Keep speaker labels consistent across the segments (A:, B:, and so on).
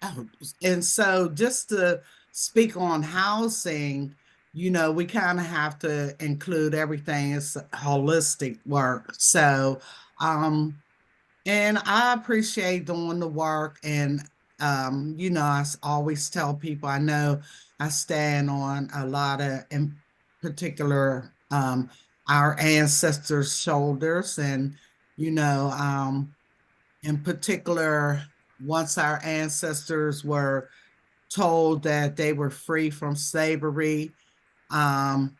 A: Oh, and so just to speak on housing, we kind of have to include everything as holistic work. So, um, and I appreciate doing the work. And, always tell people I know I stand on a lot of, in particular, our ancestors' shoulders. And, you know, um, in particular, once our ancestors were told that they were free from slavery, um,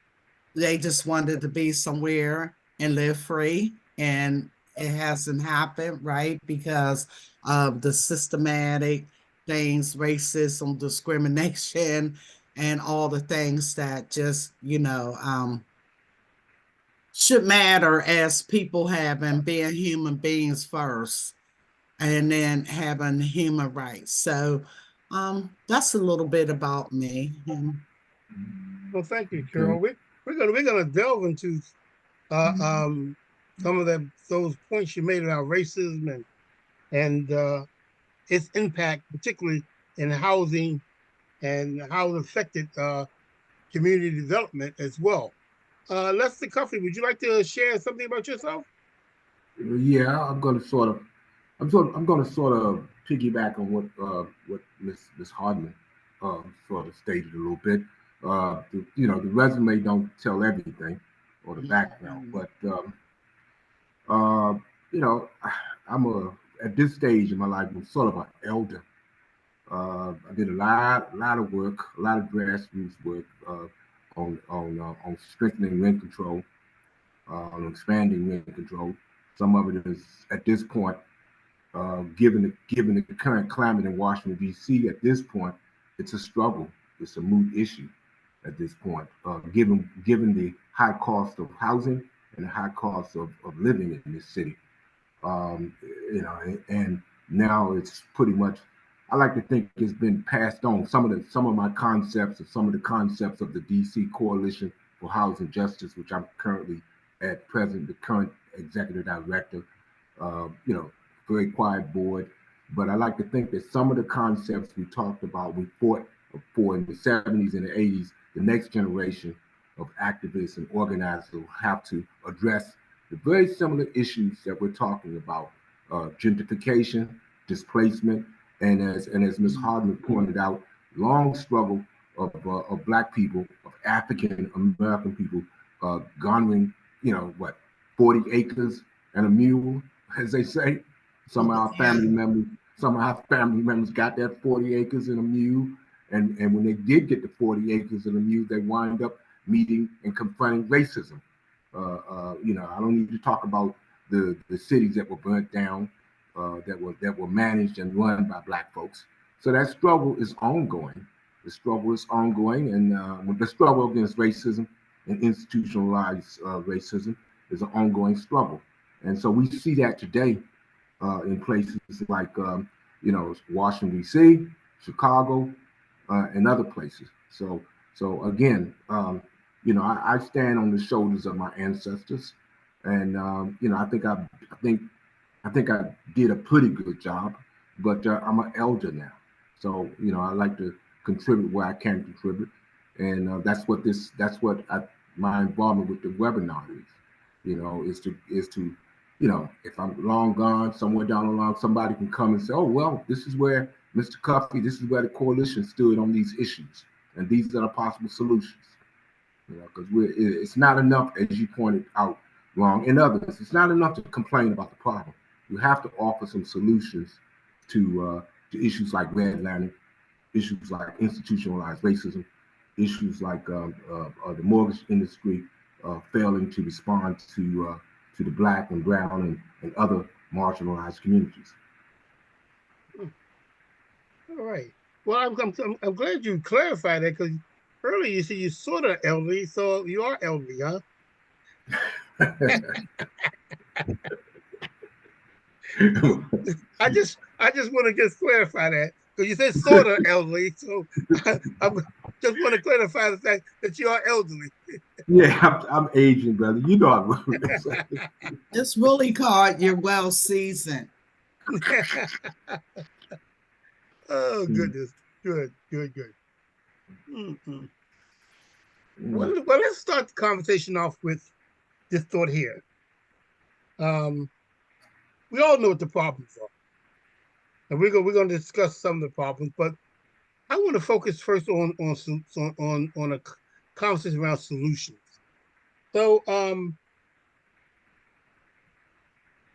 A: they just wanted to be somewhere and live free. And it hasn't happened, right? Because of the systematic things, racism, discrimination, and all the things that just, should matter as people having being human beings first and then having human rights. So that's a little bit about me.
B: Well, thank you,
C: Okay.
B: Carol. We're gonna delve into uh, um, some of those points you made about racism and its impact, particularly in housing and how it affected community development as well. Lester Cuffey, would you like to share something about yourself?
C: Yeah, I'm going to sort of piggyback on what Miss Hardman sort of stated a little bit. The resume don't tell everything or the background,
A: Mhm.
C: but uh, you know, I'm at this stage in my life, I'm sort of an elder. I did a lot of work, a lot of grassroots work on strengthening rent control, on expanding rent control. Some of it is at this point, given the current climate in Washington D.C. at this point, it's a struggle. It's a moot issue at this point, given the high cost of housing and the high cost of living in this city. Um, and now it's pretty much. I like to think it's been passed on. Some of my concepts, or some of the concepts of the D.C. Coalition for Housing Justice, which I'm currently at present the current executive director. You know, very quiet board. But I like to think that some of the concepts we talked about, we fought for in the 70s and the 80s, the next generation of activists and organizers will have to address the very similar issues that we're talking about: gentrification, displacement, and as Ms. Hardman pointed out, long struggle of Black people, of African American people, garnering, 40 acres and a mule, as they say. Some of our
A: Yeah.
C: family members, some of our family members got that 40 acres and a mule, and when they did get the 40 acres and a mule, they wind up meeting and confronting racism. I don't need to talk about the cities that were burnt down, that were managed and run by Black folks. So that struggle is ongoing. The struggle is ongoing, and the struggle against racism and institutionalized racism is an ongoing struggle. And so we see that today in places like Washington D.C., Chicago, and other places. So again, I stand on the shoulders of my ancestors, and I think I did a pretty good job, but I'm an elder now, so I like to contribute where I can contribute, and that's what my involvement with the webinar is. Is to if I'm long gone somewhere down the line, somebody can come and say, oh well, this is where Mr. Cuffey, this is where the coalition stood on these issues, and these are the possible solutions. Because it's not enough, as you pointed out, wrong, and others. It's not enough to complain about the problem. You have to offer some solutions to issues like redlining, issues like institutionalized racism, issues like the mortgage industry failing to respond to the Black and brown and other marginalized communities.
B: All right. Well, I'm glad you clarified that because earlier you said you sort of elderly, so you are elderly, huh? I just want to just clarify that because you said sort of elderly, so I just want to clarify the fact that you are elderly.
C: Yeah, I'm aging, brother. You know I'm.
A: It's really called you're well seasoned.
B: Oh
C: Mm.
B: goodness, good, good, good. Mm-mm.
C: Mm.
B: Well, let's start the conversation off with this thought here. Um, we all know what the problems are, and we're gonna discuss some of the problems. But I want to focus first on a conversation around solutions. So,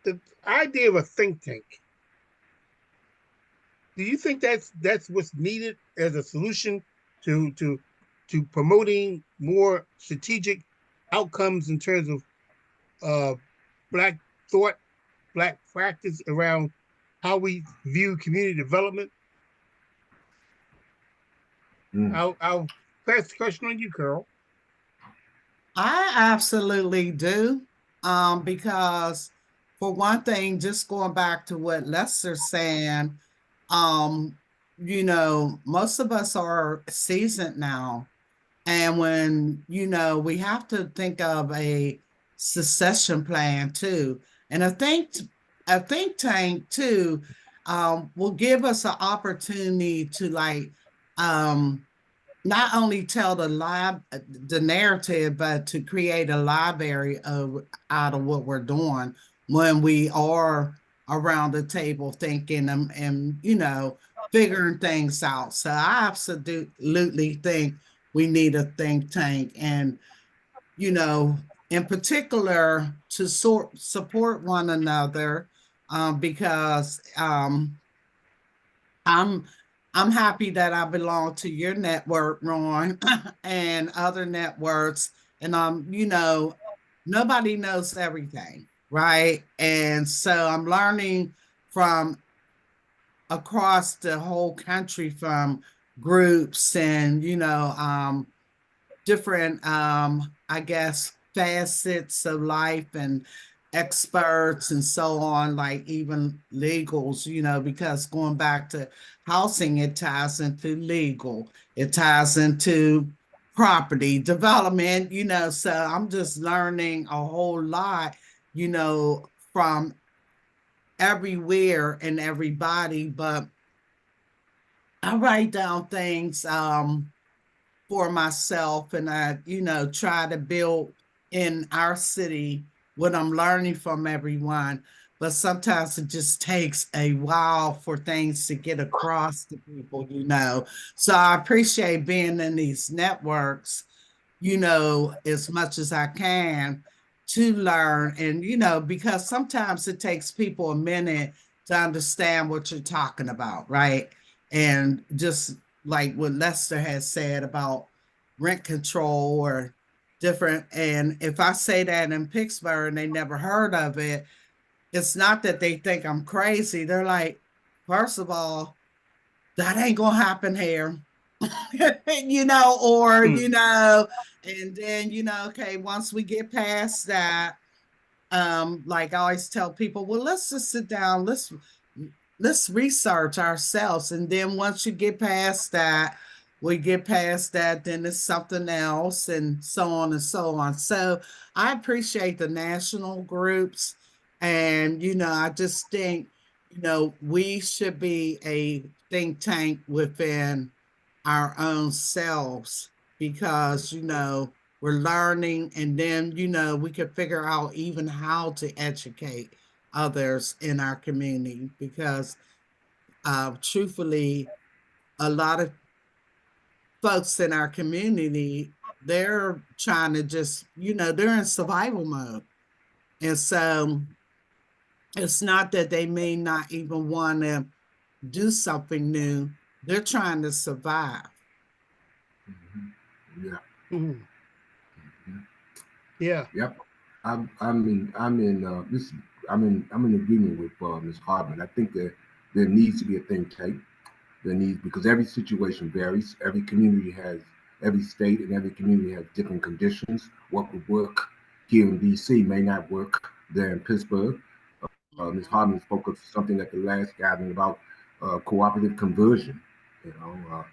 B: the idea of a think tank. Do you think that's what's needed as a solution to to to promoting more strategic outcomes in terms of black thought, black practice around how we view community development?
C: Mm.
B: I'll pass the question on you, Carol.
A: I absolutely do. Because for one thing, just going back to what Lester's saying, um, most of us are seasoned now. And when, we have to think of a succession plan too. And a think tank too, will give us an opportunity to like, um, not only tell the narrative, but to create a library of out of what we're doing when we are around the table thinking and figuring things out. So I absolutely think we need a think tank, and you know, in particular to support one another, because I'm I'm happy that I belong to your network, Ron, and other networks. And nobody knows everything, right? And so I'm learning from across the whole country from groups and different I guess facets of life and experts and so on, like even legals, because going back to housing, it ties into legal, it ties into property development, so I'm just learning a whole lot, from everywhere and everybody. But I write down things for myself, and I, try to build in our city what I'm learning from everyone. But sometimes it just takes a while for things to get across to people. So I appreciate being in these networks, as much as I can to learn. And, because sometimes it takes people a minute to understand what you're talking about, right? And just like what Lester has said about rent control or different. And if I say that in Pittsburgh and they never heard of it, it's not that they think I'm crazy. They're like, first of all, that ain't gonna happen here. Or,
B: Hmm.
A: and then, okay, once we get past that, like I always tell people, well, let's just sit down, let's research ourselves. And then once you get past that, we get past that, then it's something else, and so on and so on. So I appreciate the national groups. And, I just think, we should be a think tank within our own selves, because, we're learning, and then, we could figure out even how to educate others in our community, because truthfully, a lot of folks in our community, they're trying to just, they're in survival mode. And so it's not that they may not even want to do something new, they're trying to survive.
C: Mhm. Yeah.
B: Hmm.
C: Mhm.
B: Yeah.
C: Yep. This. I'm in agreement with Ms. Hardman. I think that there needs to be a think tank. There needs, because every situation varies. Every community has, every state and every community has different conditions. What would work here in DC may not work there in Pittsburgh. Ms.
A: Mhm.
C: Hardman spoke of something at the last gathering about cooperative conversion. You know,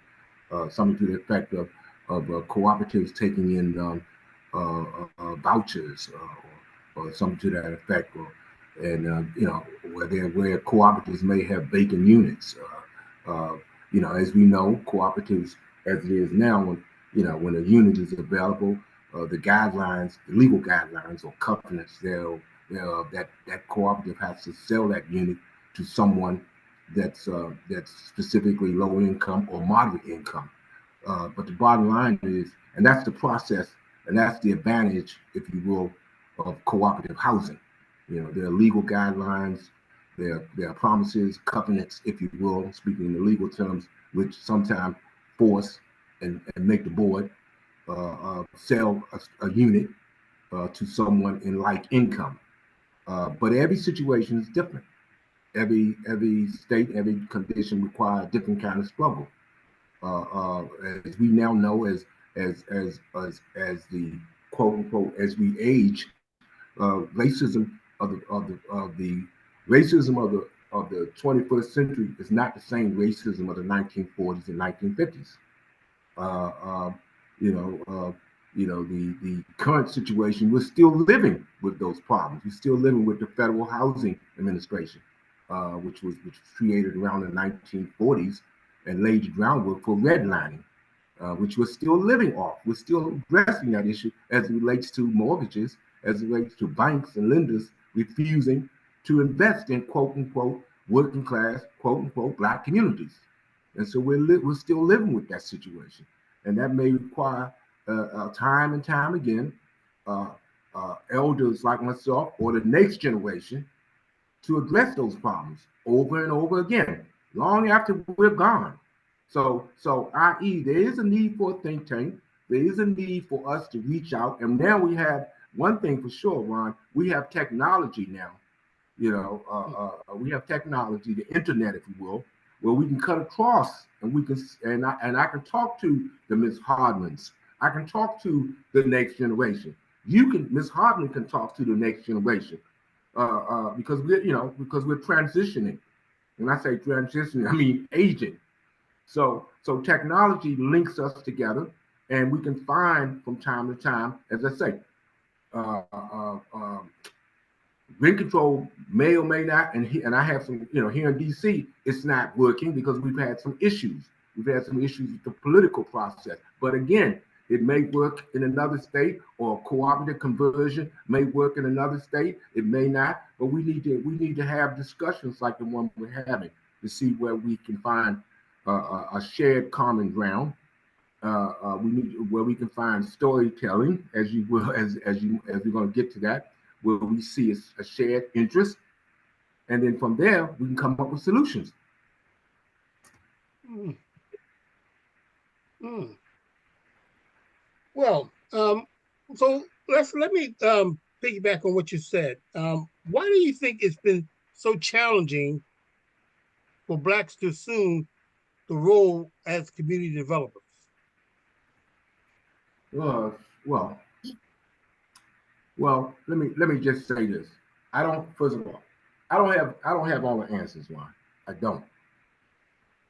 C: something to the effect of cooperatives taking in vouchers, or something to that effect, and where cooperatives may have vacant units. as we know, cooperatives as it is now, when a unit is available, the guidelines, the legal guidelines or covenants, that cooperative has to sell that unit to someone that's specifically low income or moderate income. But the bottom line is, and that's the process, and that's the advantage, if you will, of cooperative housing. There are legal guidelines, there are promises, covenants, if you will, speaking in the legal terms, which sometimes force and make the board sell a unit to someone in like income. But every situation is different. Every state, every condition requires a different kind of struggle. As we now know, as the quote unquote, as we age, racism of the racism of the 21st century is not the same racism of the 1940s and 1950s. Uh, uh, you know, uh, the current situation, we're still living with those problems. We're still living with the Federal Housing Administration, which was created around the 1940s and laid the groundwork for redlining, which we're still living off. We're still addressing that issue as it relates to mortgages, as it relates to banks and lenders refusing to invest in quote unquote working class, quote unquote, black communities. And so we're still living with that situation. And that may require time and time again, uh, elders like myself or the next generation to address those problems over and over again, long after we're gone. So, i.e., there is a need for a think tank. There is a need for us to reach out. And now we have one thing for sure, Ron. We have technology now. We have technology, the internet, if you will, where we can cut across and we can and I can talk to the Miss Hardmans. I can talk to the next generation. Miss Hardman can talk to the next generation because we're transitioning. When I say transitioning, I mean aging. So technology links us together, and we can find from time to time, as I say, uh, uh, uh, rent control may or may not, and I have some, here in DC, it's not working because we've had some issues. We've had some issues with the political process. But again, it may work in another state, or cooperative conversion may work in another state. It may not, but we need to have discussions like the one we're having to see where we can find a shared common ground. We need where we can find storytelling, as you will, as we're going to get to that, where we see a shared interest, and then from there we can come up with solutions.
B: Mm. Mm. Well, so let me piggyback on what you said. Why do you think it's been so challenging for Blacks to assume the role as community developers?
C: Uh, well, well, let me just say this. I don't. First of all, I don't have all the answers, Ron. I don't.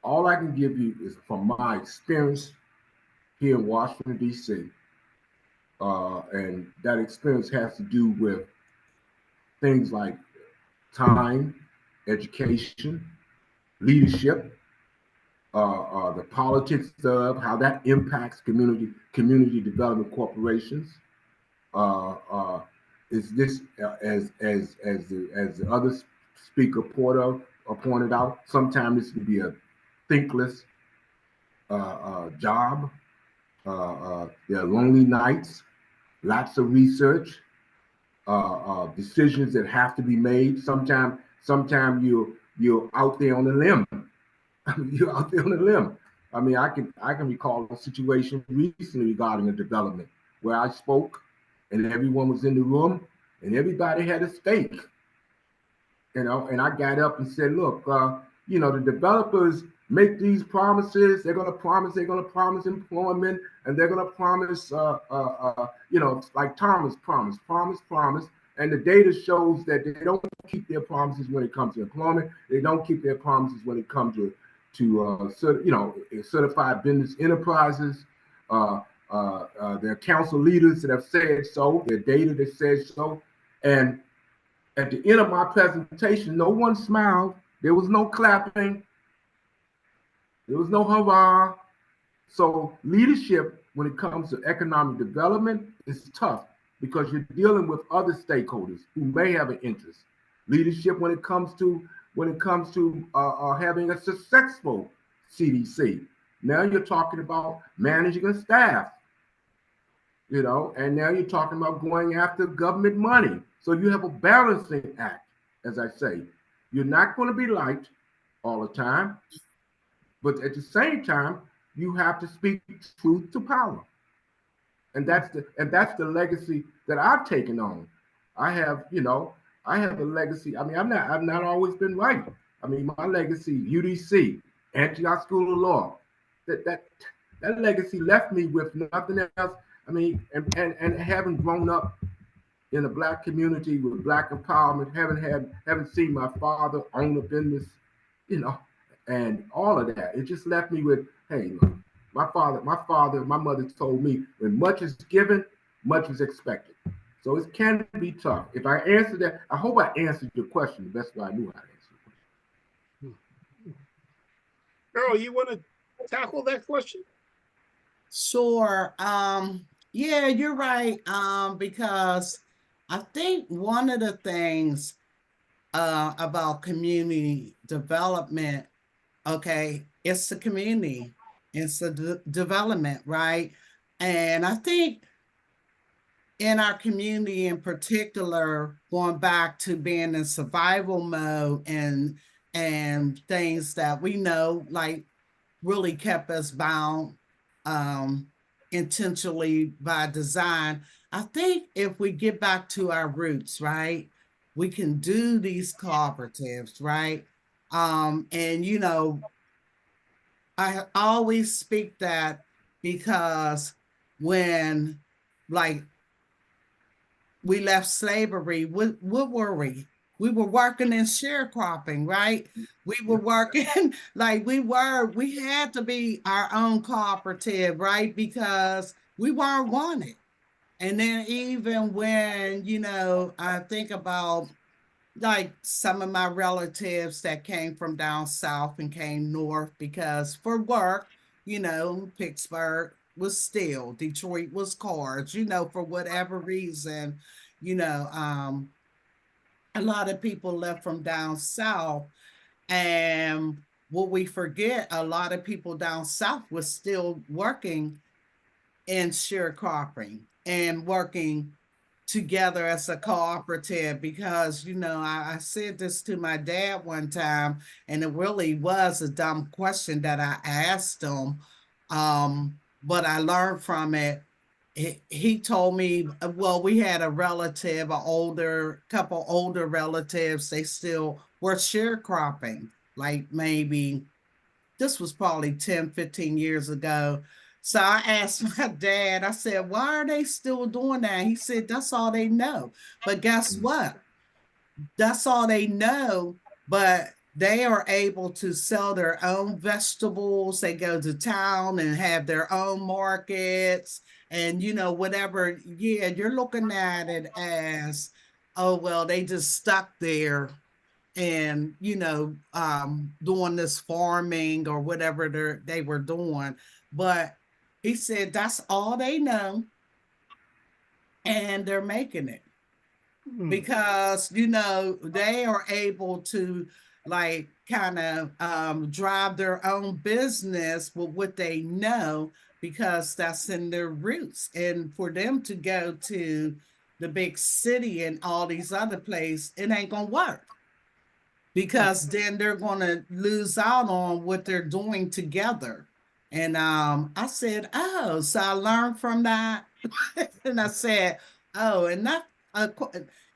C: All I can give you is from my experience here in Washington D.C. And that experience has to do with things like time, education, leadership, the politics of how that impacts community development corporations. Uh, uh, is this as the other speaker pointed out? Sometimes this can be a thinkless job. There are lonely nights, lots of research, decisions that have to be made. Sometimes you're out there on the limb. You're out there on the limb. I mean, I can recall a situation recently regarding a development where I spoke, and everyone was in the room, and everybody had a stake. And I got up and said, look, the developers make these promises. They're going to promise employment, and they're going to promise, like Thomas promise. And the data shows that they don't keep their promises when it comes to employment. They don't keep their promises when it comes to certified business enterprises. Their council leaders that have said so. Their data that says so. And at the end of my presentation, no one smiled. There was no clapping. There was no hurrah. So leadership, when it comes to economic development, is tough because you're dealing with other stakeholders who may have an interest. Leadership, when it comes to having a successful CDC. Now you're talking about managing a staff, and now you're talking about going after government money. So you have a balancing act, as I say. You're not going to be liked all the time, but at the same time, you have to speak truth to power. And that's the legacy that I've taken on. I have, I have a legacy. I mean, I've not always been right. I mean, my legacy, UDC, Antioch School of Law, that legacy left me with nothing else. I mean, and having grown up in a black community with black empowerment, haven't seen my father own a business, you know, and all of that. It just left me with, hey, look, my mother told me when much is given, much is expected. So it can be tough. If I answer that, I hope I answered your question the best way I knew how to answer
B: Earl, you want to tackle that question?
A: Sure. Yeah, you're right. Because I think one of the things about community development, okay, it's the community, it's the development, right? And I think in our community in particular, going back to being in survival mode and things that we know like really kept us bound um intentionally by design. I think if we get back to our roots, right, we can do these cooperatives, right? And I always speak that because when like we left slavery, what were we? We were working in sharecropping, right? We were
C: it.
A: working like we had to be our own cooperative, right? Because we weren't wanted. And then even when, I think about like some of my relatives that came from down south and came north because for work, Pittsburgh was steel, Detroit was cars, for whatever reason, you know, um, a lot of people left from down south. And what we forget, a lot of people down south was still working in sharecropping and working together as a cooperative because I said this to my dad one time and it really was a dumb question that I asked him, but I learned from it. He told me, well, we had a relative, a older couple older relatives, they still were sharecropping, like maybe this was probably 10, 15 years ago. So I asked my dad, I said, why are they still doing that? He said, that's all they know. But guess what? That's all they know. But they are able to sell their own vegetables. They go to town and have their own markets and, whatever. Yeah, you're looking at it as, oh, well, they just stuck there and doing this farming or whatever they were doing, but he said that's all they know and they're making it
B: Hmm.
A: because they are able to like kind of drive their own business with what they know because that's in their roots, and for them to go to the big city and all these other places, it ain't gonna work because then they're going to lose out on what they're doing together. And I said, oh, so I learned from that. And I said, oh, and that uh,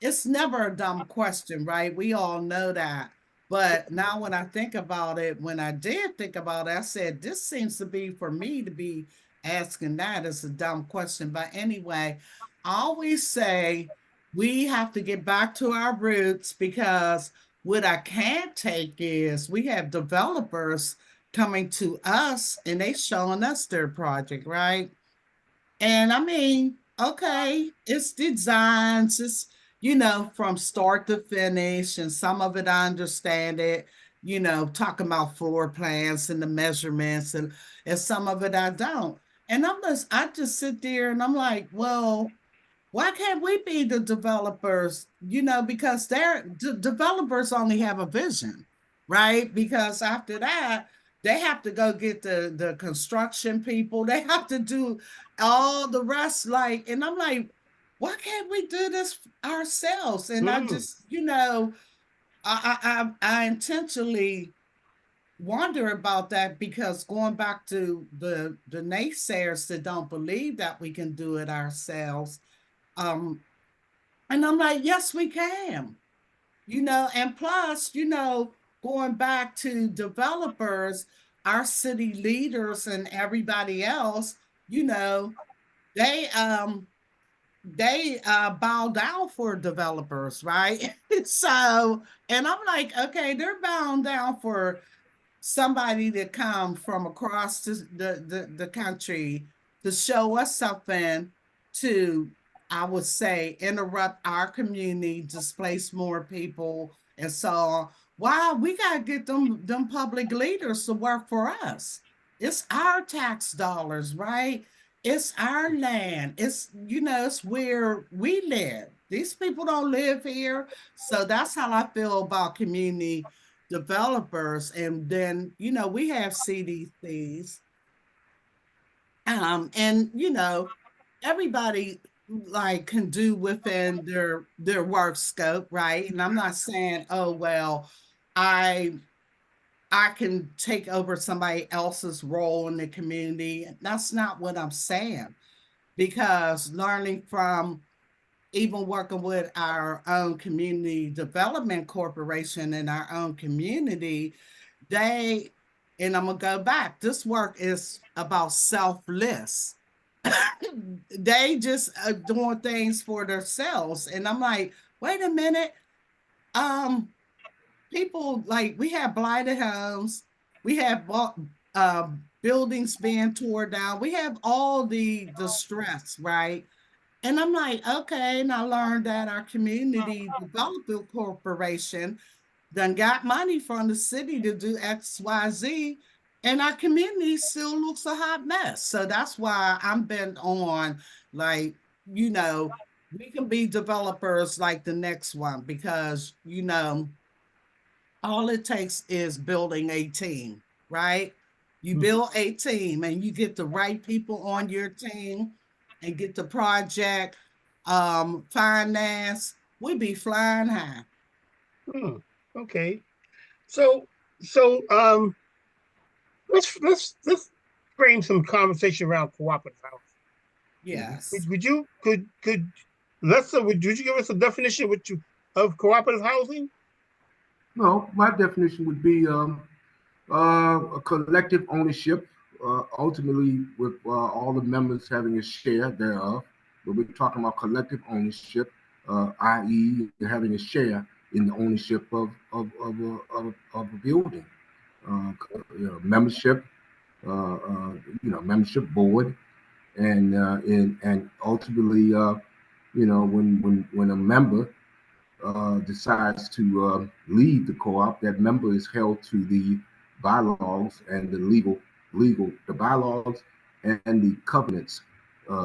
A: it's never a dumb question, right? We all know that. But now when I think about it, when I did think about it, I said, this seems to be for me to be asking that as a dumb question. But anyway, I always say we have to get back to our roots because what I can take is we have developers coming to us and they showing us their project, right? And I mean, okay, it's designs, it's from start to finish, and some of it I understand it. talking about floor plans and the measurements, and some of it I don't. And I just sit there and I'm like, well, why can't we be the developers? Because developers only have a vision, right? Because after that, they have to go get the construction people. They have to do all the rest. And I'm like, why can't we do this ourselves? And I
B: Hmm.
A: just, I intentionally wonder about that, because going back to the naysayers that don't believe that we can do it ourselves, um, and I'm like, yes, we can, and plus, going back to developers, our city leaders and everybody else, you know, they bow down for developers, right? So, and I'm like, okay, they're bowing down for somebody that come from across the country to show us something, to, I would say, interrupt our community, displace more people, and so on. Why we gotta get them public leaders to work for us? It's our tax dollars, right? It's our land. It's where we live. These people don't live here. So that's how I feel about community developers. And then, we have CDCs. And everybody like can do within their work scope, right? And I'm not saying, oh well, I I can take over somebody else's role in the community. That's not what I'm saying. Because learning from, even working with our own community development corporation in our own community, they, and I'm gonna go back, this work is about selfless. They just doing things for themselves. And I'm like, wait a minute. Um, People, like, we have blighted homes, we have buildings being torn down, we have all the stress, right? And I'm like, okay. And I learned that our community development corporation done got money from the city to do XYZ, and our community still looks a hot mess. So that's why I'm bent on, like, you know, we can be developers like the next one, because all it takes is building a team, right? You build a team and you get the right people on your team and get the project finance, we be flying high.
B: Hmm. Okay. So so let's frame some conversation around cooperative housing.
A: Yes.
B: Would you could let's would you give us a definition of cooperative housing?
C: Well, my definition would be a collective ownership, ultimately with all the members having a share thereof. But we're talking about collective ownership, i.e., having a share in the ownership of a building. Membership, membership board, and ultimately, when a member decides to leave the co-op, that member is held to the bylaws and the the bylaws and the covenants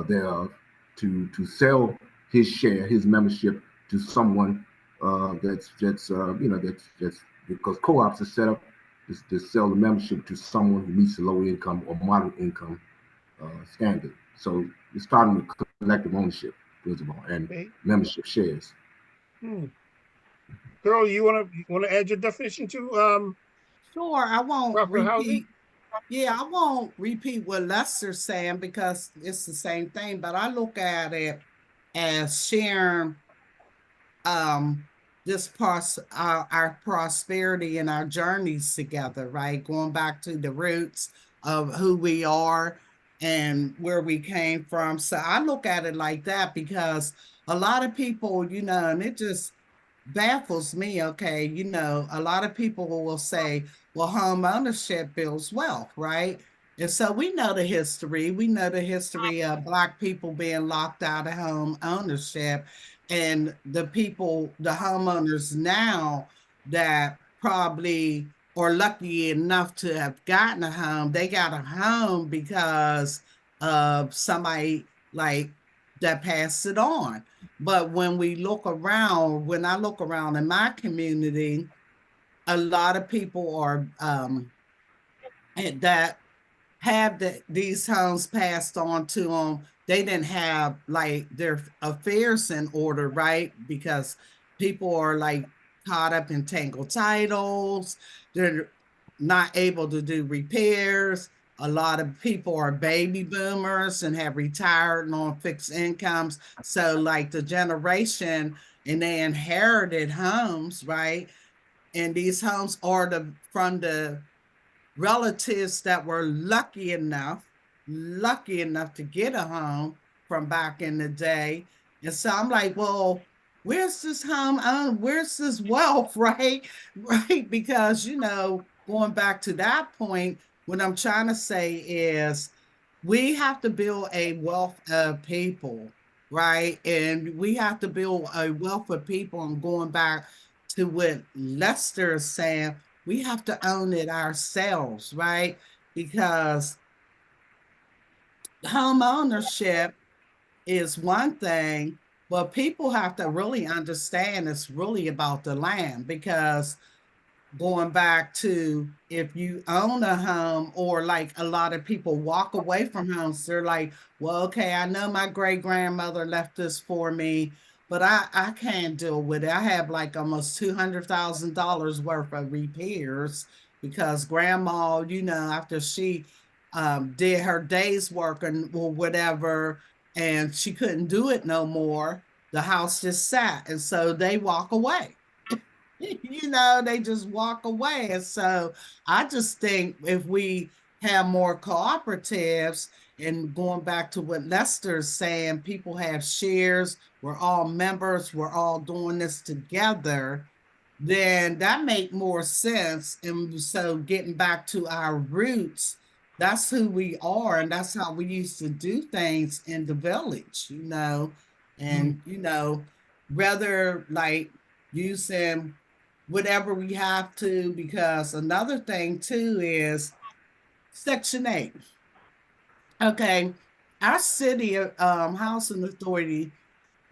C: thereof to sell his share, his membership to someone that's because co-ops are set up to sell the membership to someone who meets the low income or moderate income standard. So you're starting with collective ownership, first of all, and
B: Okay.
C: membership shares.
B: Hmm. Girl, you wanna add your definition to
A: Sure, I won't
B: cooperative housing?
A: repeat. Yeah, I won't repeat what Lester's saying, because it's the same thing, but I look at it as sharing um this our prosperity and our journeys together, right? Going back to the roots of who we are and where we came from. So I look at it like that, because a lot of people, and it just baffles me. Okay, a lot of people will say, well, home ownership builds wealth, right? And so we know the history. We know the history of Black people being locked out of home ownership, and the homeowners now that probably or lucky enough to have gotten a home, they got a home because of somebody like that passed it on. But when we look around, when I look around in my community, a lot of people are that have these homes passed on to them. They didn't have like their affairs in order, right? Because people are like caught up in tangled titles. They're not able to do repairs. A lot of people are baby boomers and have retired and on fixed incomes. So, like the generation, and they inherited homes, right? And these homes are from the relatives that were lucky enough to get a home from back in the day. And so I'm like, well, where's this home? Where's this wealth, right? Right. Because, going back to that point, what I'm trying to say is we have to build a wealth of people, right? And we have to build a wealth of people. And going back to what Lester is saying, we have to own it ourselves, right? Because home ownership is one thing, but people have to really understand it's really about the land. Because going back to, if you own a home, or like a lot of people walk away from homes, they're like, well, okay, I know my great grandmother left this for me, but I can't deal with it. I have like almost $200,000 worth of repairs because grandma, after she did her day's work or whatever, and she couldn't do it no more, the house just sat, and so they walk away. They just walk away. And so I just think if we have more cooperatives, and going back to what Lester's saying, people have shares, we're all members, we're all doing this together, then that make more sense. And so getting back to our roots, that's who we are, and that's how we used to do things in the village.
B: Mm,
A: And rather like using whatever we have to. Because another thing too is Section 8. Okay, our city housing authority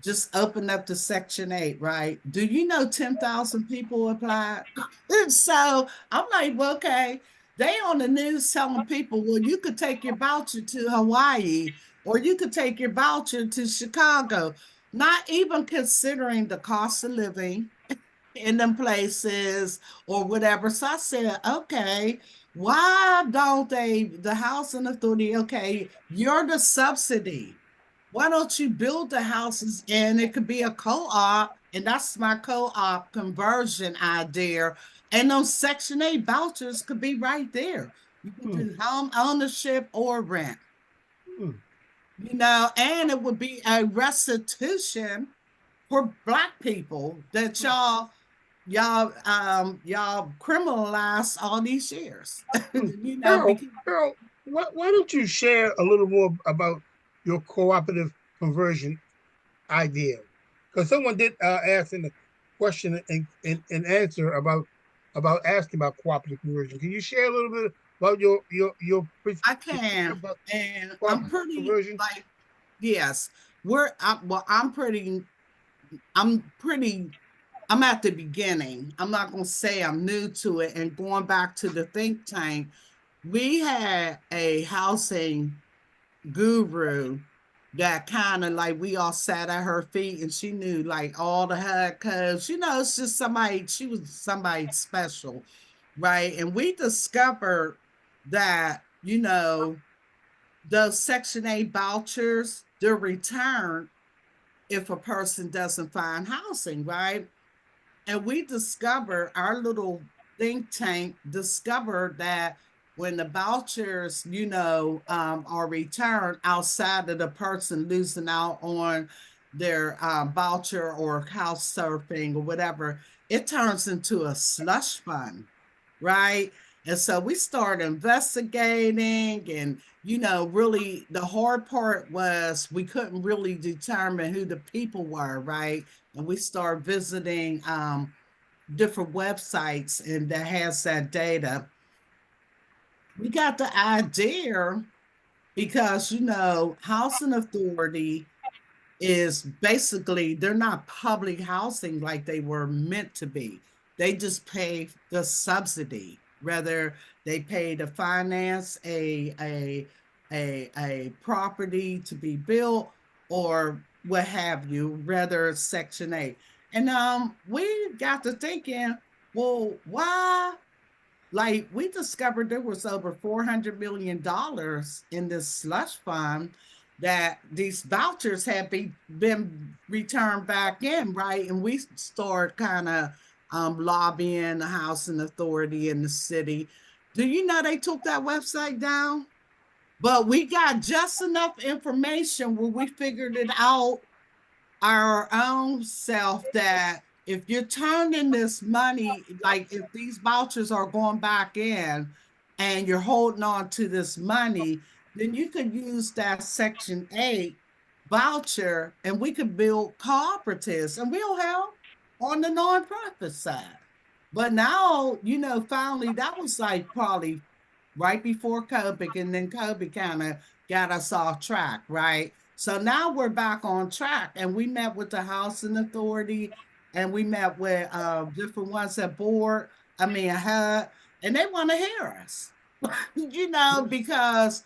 A: just opened up to Section 8, right? Do you know 10,000 people applied? And so I'm like, well, okay, they on the news telling people, well, you could take your voucher to Hawaii, or you could take your voucher to Chicago, not even considering the cost of living in them places or whatever. So I said, okay, why don't the housing authority, okay, you're the subsidy. Why don't you build the houses, and it could be a co-op, and that's my co-op conversion idea. And those Section 8 vouchers could be right there. You could
B: mm,
A: do home ownership or rent,
B: mm,
A: and it would be a restitution for Black people that
B: mm,
A: y'all criminalized all these years.
B: mm. Harold,
A: Because
B: Harold, why don't you share a little more about your cooperative conversion idea? Because someone did ask in the question and answer about asking about cooperative conversion. Can you share a little bit about your
A: I
B: perspective
A: can,
B: about
A: and I'm
B: cooperative
A: pretty
B: conversion?
A: like, yes, I'm pretty, I'm at the beginning. I'm not going to say I'm new to it. And going back to the think tank, we had a housing guru that kind of like, we all sat at her feet, and she knew like all the HUD codes. It's just somebody, she was somebody special, right? And we discovered that, those Section 8 vouchers, they're returned if a person doesn't find housing, right? And we discovered, our little think tank discovered that when the vouchers, are returned outside of the person losing out on their voucher or house surfing or whatever, it turns into a slush fund, right? And so we started investigating, and really the hard part was we couldn't really determine who the people were, right? And we started visiting different websites and that has that data. We got the idea because, housing authority is basically they're not public housing like they were meant to be. They just pay the subsidy, whether they pay to finance a property to be built or what have you, rather Section 8. And we got to thinking, well, why, like, we discovered there was over $400 million in this slush fund that these vouchers had been returned back in, right? And we start kind of lobbying the housing authority in the city. Do you know they took that website down? But we got just enough information where we figured it out our own self that if you're turning this money, like if these vouchers are going back in and you're holding on to this money, then you could use that Section 8 voucher and we could build cooperatives and we'll help on the nonprofit side. But now, finally, that was like probably right before COVID, and then COVID kind of got us off track, right? So now we're back on track, and we met with the housing authority, and we met with different ones at board. I mean, HUD, and they want to hear us, because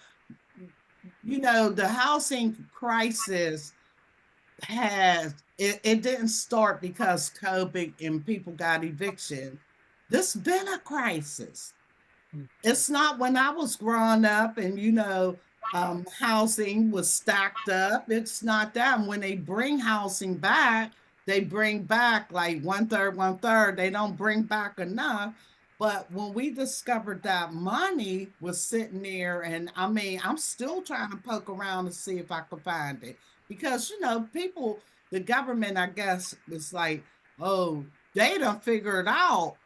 A: the housing crisis it didn't start because COVID and people got eviction. This been a crisis. It's not when I was growing up and housing was stacked up. It's not that. And when they bring housing back, they bring back like one third. They don't bring back enough. But when we discovered that money was sitting there, and I mean, I'm still trying to poke around to see if I can find it. Because people, the government, I guess, was like, oh, they don't figure it out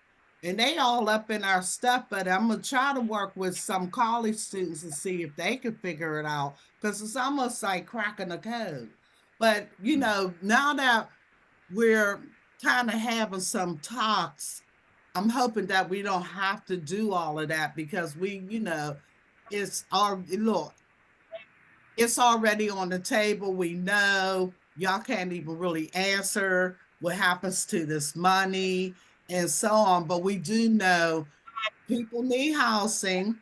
A: and they all up in our stuff, but I'm gonna try to work with some college students and see if they can figure it out because it's almost like cracking the code. But now that we're kind of having some talks, I'm hoping that we don't have to do all of that because it's our look, it's already on the table. We know y'all can't even really answer what happens to this money and so on. But we do know people need housing.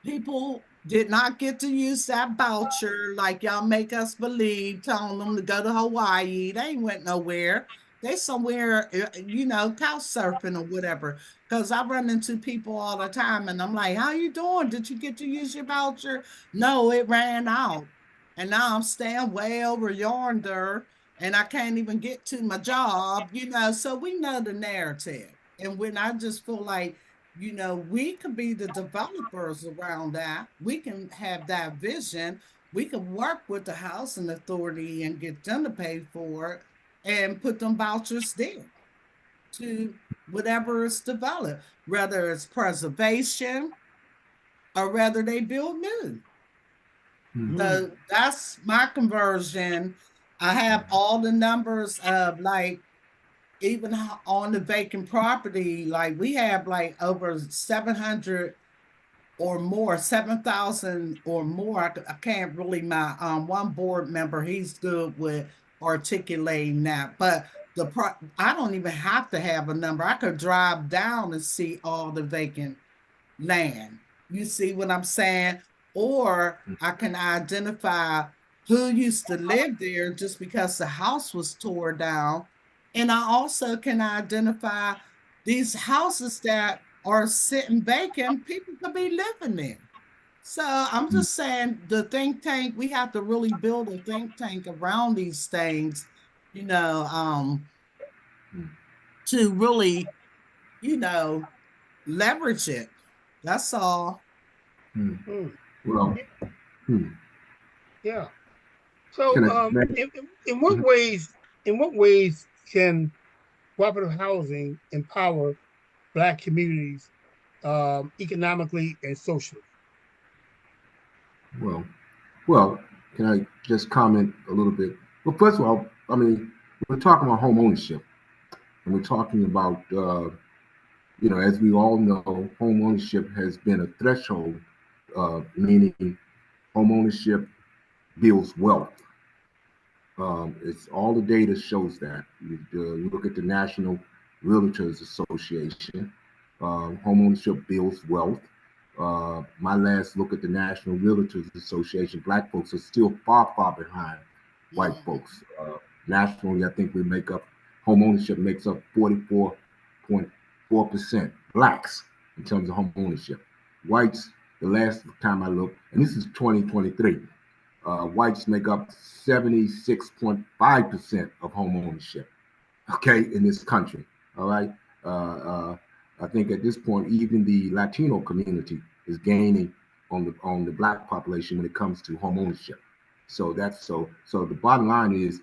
A: People did not get to use that voucher like y'all make us believe, telling them to go to Hawaii. They ain't went nowhere. They somewhere, couch surfing or whatever. Because I run into people all the time and I'm like, how you doing? Did you get to use your voucher? No, it ran out. And now I'm staying way over yonder and I can't even get to my job, so we know the narrative. And when I just feel like we could be the developers around that. We can have that vision. We can work with the housing authority and get them to pay for it and put them vouchers there to whatever is developed, whether it's preservation or whether they build new. So that's my conversion. I have all the numbers of like even on the vacant property, like we have like over 700 or more, 7,000 or more. I can't really, my one board member, he's good with articulating that. But I don't even have to have a number. I could drive down and see all the vacant land. You see what I'm saying? Or I can identify who used to live there just because the house was tore down. And I also can identify these houses that are sitting vacant, people could be living there. So I'm just saying the think tank, we have to really build a think tank around these things, you know, um, to really, you know, leverage it. That's all.
B: Mm.
C: Well, hmm,
B: Yeah. So,
C: can I?
B: in what ways, can cooperative housing empower Black communities economically and socially?
C: Well, well, can I just comment a little bit? Well, first of all, I mean, we're talking about home ownership. and we're talking about, as we all know, home ownership has been a threshold, meaning home ownership builds wealth. It's all the data shows that. You look at the National Realtors Association. Homeownership builds wealth. My last look at the National Realtors Association, black folks are still far, far behind white
A: Mhm.
C: folks. Nationally, I think we make up, homeownership makes up 44.4% blacks in terms of home ownership. Whites, the last time I looked, and this is 2023, whites make up 76.5% of home ownership, okay, in this country. All right. I think at this point, even the Latino community is gaining on the black population when it comes to home ownership. So the bottom line is,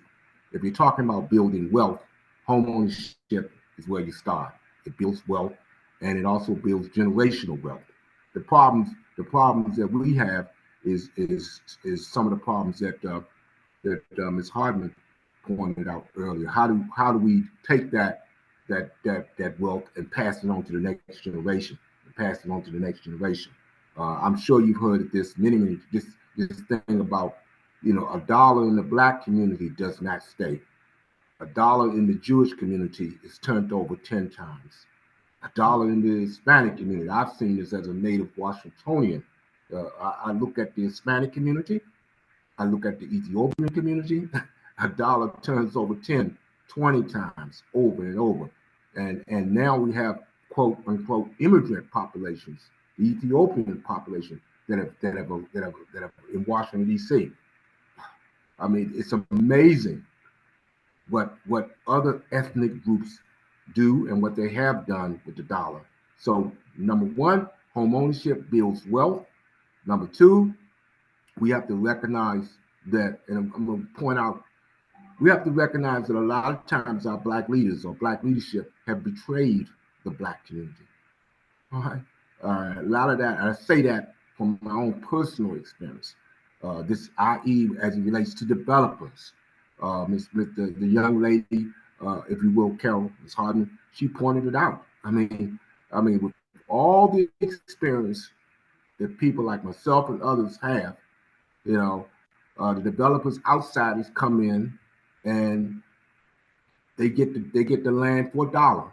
C: if you're talking about building wealth, home ownership is where you start. It builds wealth, and it also builds generational wealth. The problems that we have is some of the problems that Ms. Hardman pointed out earlier. How do we take that wealth and pass it on to the next generation? And pass it on to the next generation. I'm sure you've heard of this many this thing about, a dollar in the black community does not stay. A dollar in the Jewish community is turned over 10 times. A dollar in the Hispanic community. I've seen this as a native Washingtonian. I look at the Hispanic community, I look at the Ethiopian community, a dollar turns over 10, 20 times over and over. And now we have quote unquote immigrant populations, the Ethiopian population that have in Washington D.C. I mean, it's amazing what other ethnic groups do and what they have done with the dollar. So number one, home ownership builds wealth. Number two, we have to recognize that, and I'm going to point out, we have to recognize that a lot of times our black leaders or black leadership have betrayed the black community. All right. A lot of that, I say that from my own personal experience. This, i.e., as it relates to developers. The young lady, if you will, Carol, Ms. Harden, she pointed it out. I mean, with all the experience that people like myself and others have, you know, the developers, outsiders come in and they get the land for a dollar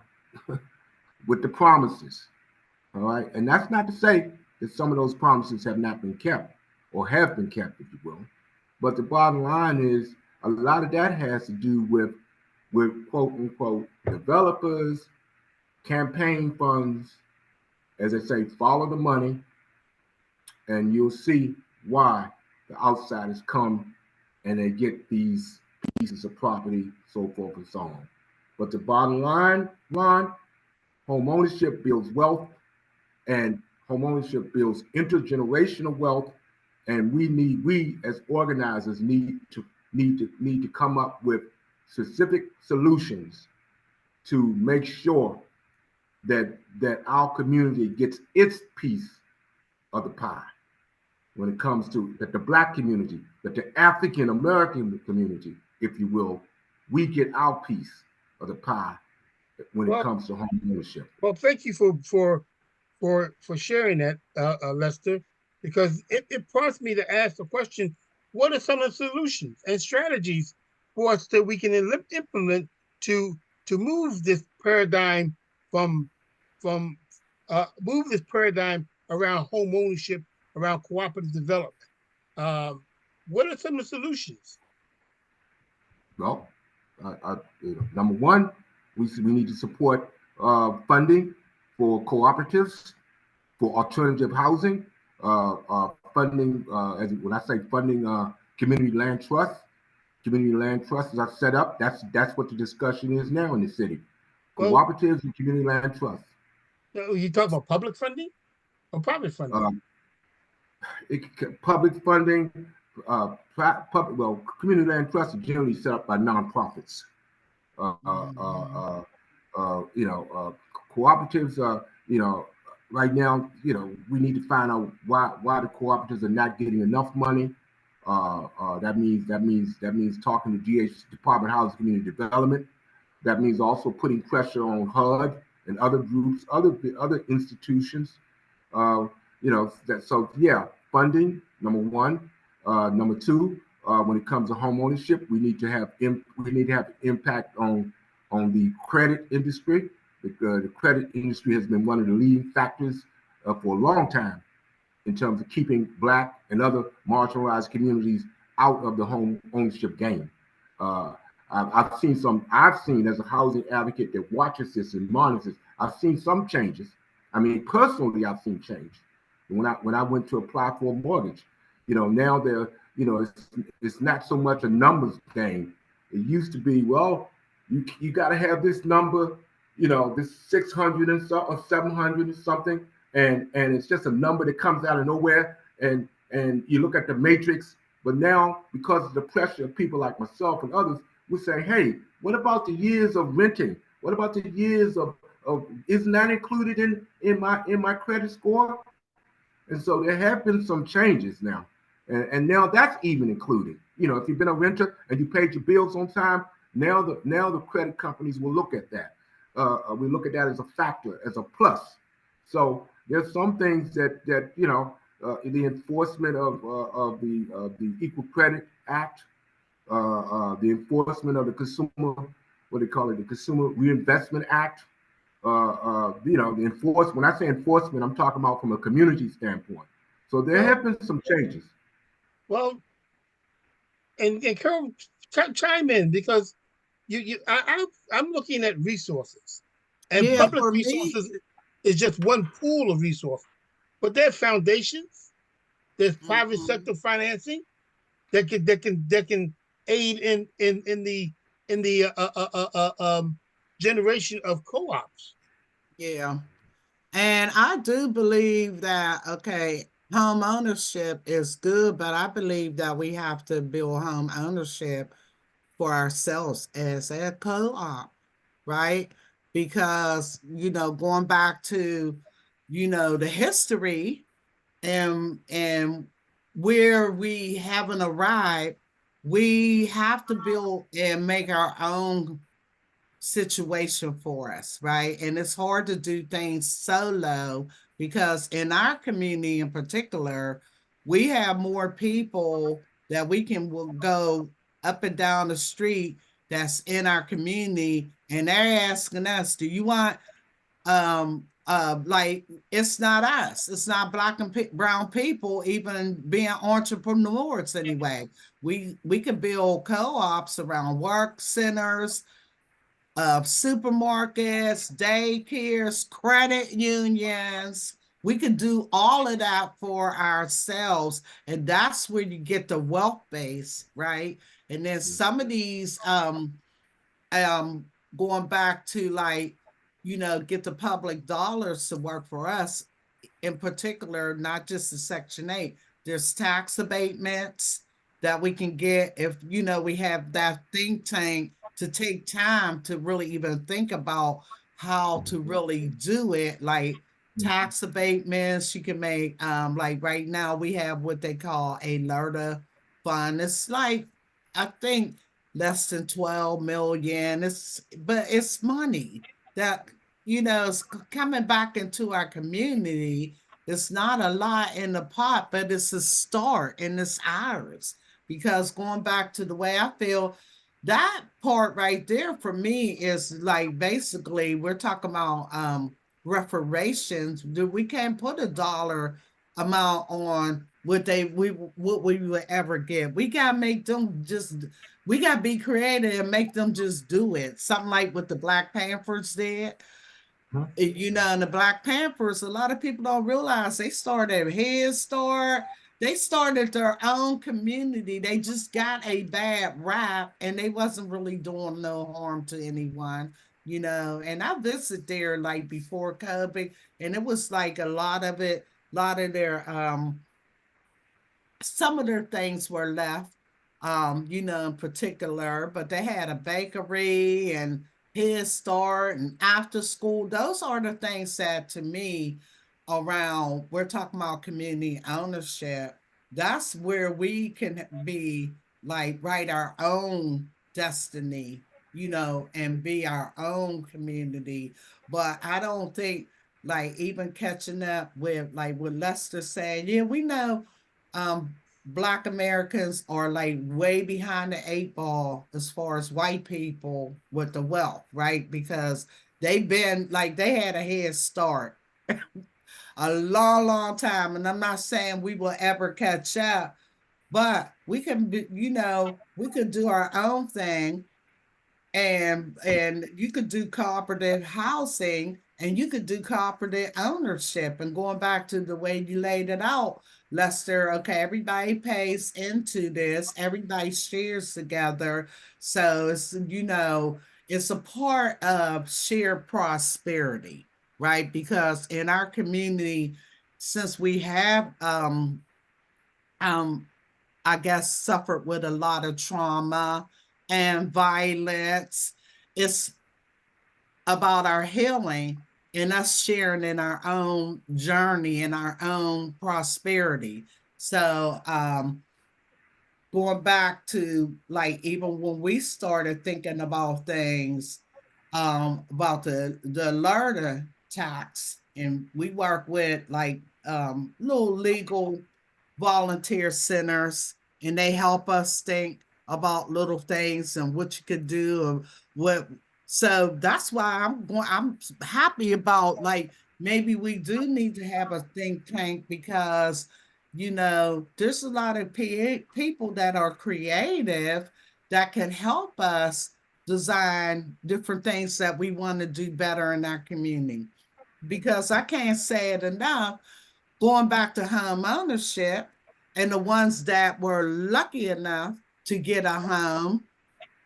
C: with the promises. All right, and that's not to say that some of those promises have not been kept or have been kept, if you will. But the bottom line is a lot of that has to do with quote unquote developers, campaign funds, as I say, follow the money, and you'll see why the outsiders come and they get these pieces of property, so forth and so on. But the bottom line, Ron, home ownership builds wealth, and home ownership builds intergenerational wealth. And we as organizers need to come up with specific solutions to make sure that our community gets its piece of the pie when it comes to that the black community, that the African American community, if you will, we get our piece of the pie when it
B: Well,
C: comes to home ownership.
B: well, thank you for sharing that, Lester, because it prompts me to ask the question: what are some of the solutions and strategies for us that we can implement to move this paradigm from from move this paradigm around home ownership, around cooperative development? Um, what are some of the solutions?
C: Well, number one, we need to support funding for cooperatives, for alternative housing, funding, when I say funding, community land trust. Community land trusts are set up. That's what the discussion is now in the city.
B: Well,
C: Cooperatives and community land trusts.
B: you talk about public funding or private funding.
C: Uh, Public funding, community land trusts are generally set up by nonprofits. Uh, uh, uh,
B: Mhm.
C: uh, Cooperatives, right now, we need to find out why the cooperatives are not getting enough money. That means talking to DH, Department of Housing Community Development. That means also putting pressure on HUD and other groups, other institutions. Uh, so yeah, funding number one. Number two, when it comes to home ownership, we need to have impact on the credit industry. The credit industry has been one of the leading factors for a long time in terms of keeping Black and other marginalized communities out of the home ownership game. Uh, I've seen as a housing advocate that watches this and monitors, I've seen some changes. I mean, personally, I've seen change. When I went to apply for a mortgage, now it's not so much a numbers game. It used to be, well, you got to have this number, this 600 and so or 700 or something, and it's just a number that comes out of nowhere, and you look at the matrix. But now, because of the pressure of people like myself and others, we're saying, hey, what about the years of renting? What about the years of isn't that included in my credit score? And so there have been some changes now. And now that's even included. If you've been a renter and you paid your bills on time, now the credit companies will look at that. We look at that as a factor, as a plus. So there's some things the enforcement of the Equal Credit Act, the enforcement of the consumer, what they call it, the Consumer Reinvestment Act. The enforcement. When I say enforcement, I'm talking about from a community standpoint. So there
B: Well,
C: have been some changes.
B: well, and Carol, chime in because I'm looking at resources, and
A: Yeah,
B: public
A: for me,
B: resources is just one pool of resources, but there are foundations, there's private
A: mhm,
B: sector financing that can aid in the generation of co-ops.
A: yeah. And I do believe that, okay, home ownership is good, but I believe that we have to build home ownership for ourselves as a co-op, right? Because, going back to, the history and where we haven't arrived, we have to build and make our own situation for us, right? And it's hard to do things solo because in our community in particular, we have more people that we can will go up and down the street that's in our community, and they're asking us, do you want like, it's not us, it's not black and brown people even being entrepreneurs anyway. We can build co-ops around work centers, of supermarkets, daycares, credit unions. We could do all of that for ourselves. And that's where you get the wealth base, right? And then some of these um going back to, like, get the public dollars to work for us, in particular, not just the Section 8. There's tax abatements that we can get if, we have that think tank to take time to really even think about how to really do it. Like tax abatements, you can make, like right now we have what they call a LERTA fund. It's like, I think less than 12 million. But it's money that, is coming back into our community. It's not a lot in the pot, but it's a start and it's ours. Because going back to the way I feel, that part right there for me is like, basically we're talking about reparations. We can't put a dollar amount on what we would ever get. We gotta make them just, we gotta be creative and make them just do it. Something like what the Black Panthers did. And the Black Panthers, a lot of people don't realize they started Head Start. They started their own community. They just got a bad rap and they wasn't really doing no harm to anyone. And I visited there like before COVID, and it was like a lot of their some of their things were left, in particular, but they had a bakery and Head Start and after school. Those are the things that to me around, we're talking about community ownership. That's where we can be like write our own destiny, and be our own community. But I don't think, like, even catching up with, like, what Lester saying, yeah, we know um Black Americans are like way behind the eight ball as far as white people with the wealth, right? Because they've been like they had a head start a long, long time. And I'm not saying we will ever catch up, but we can be, we could do our own thing, and you could do cooperative housing, and you could do cooperative ownership. And going back to the way you laid it out, Lester, okay, everybody pays into this, everybody shares together. So it's a part of shared prosperity, right? Because in our community, since we have um I guess, suffered with a lot of trauma and violence. It's about our healing and us sharing in our own journey and our own prosperity. So, going back to, like, even when we started thinking about things, about the learner tax, and we work with, like, little legal volunteer centers, and they help us think about little things and what you could do and what. So that's why I'm happy about, like, maybe we do need to have a think tank, because there's a lot of people that are creative that can help us design different things that we want to do better in our community. Because I can't say it enough, going back to home ownership, and the ones that were lucky enough to get a home,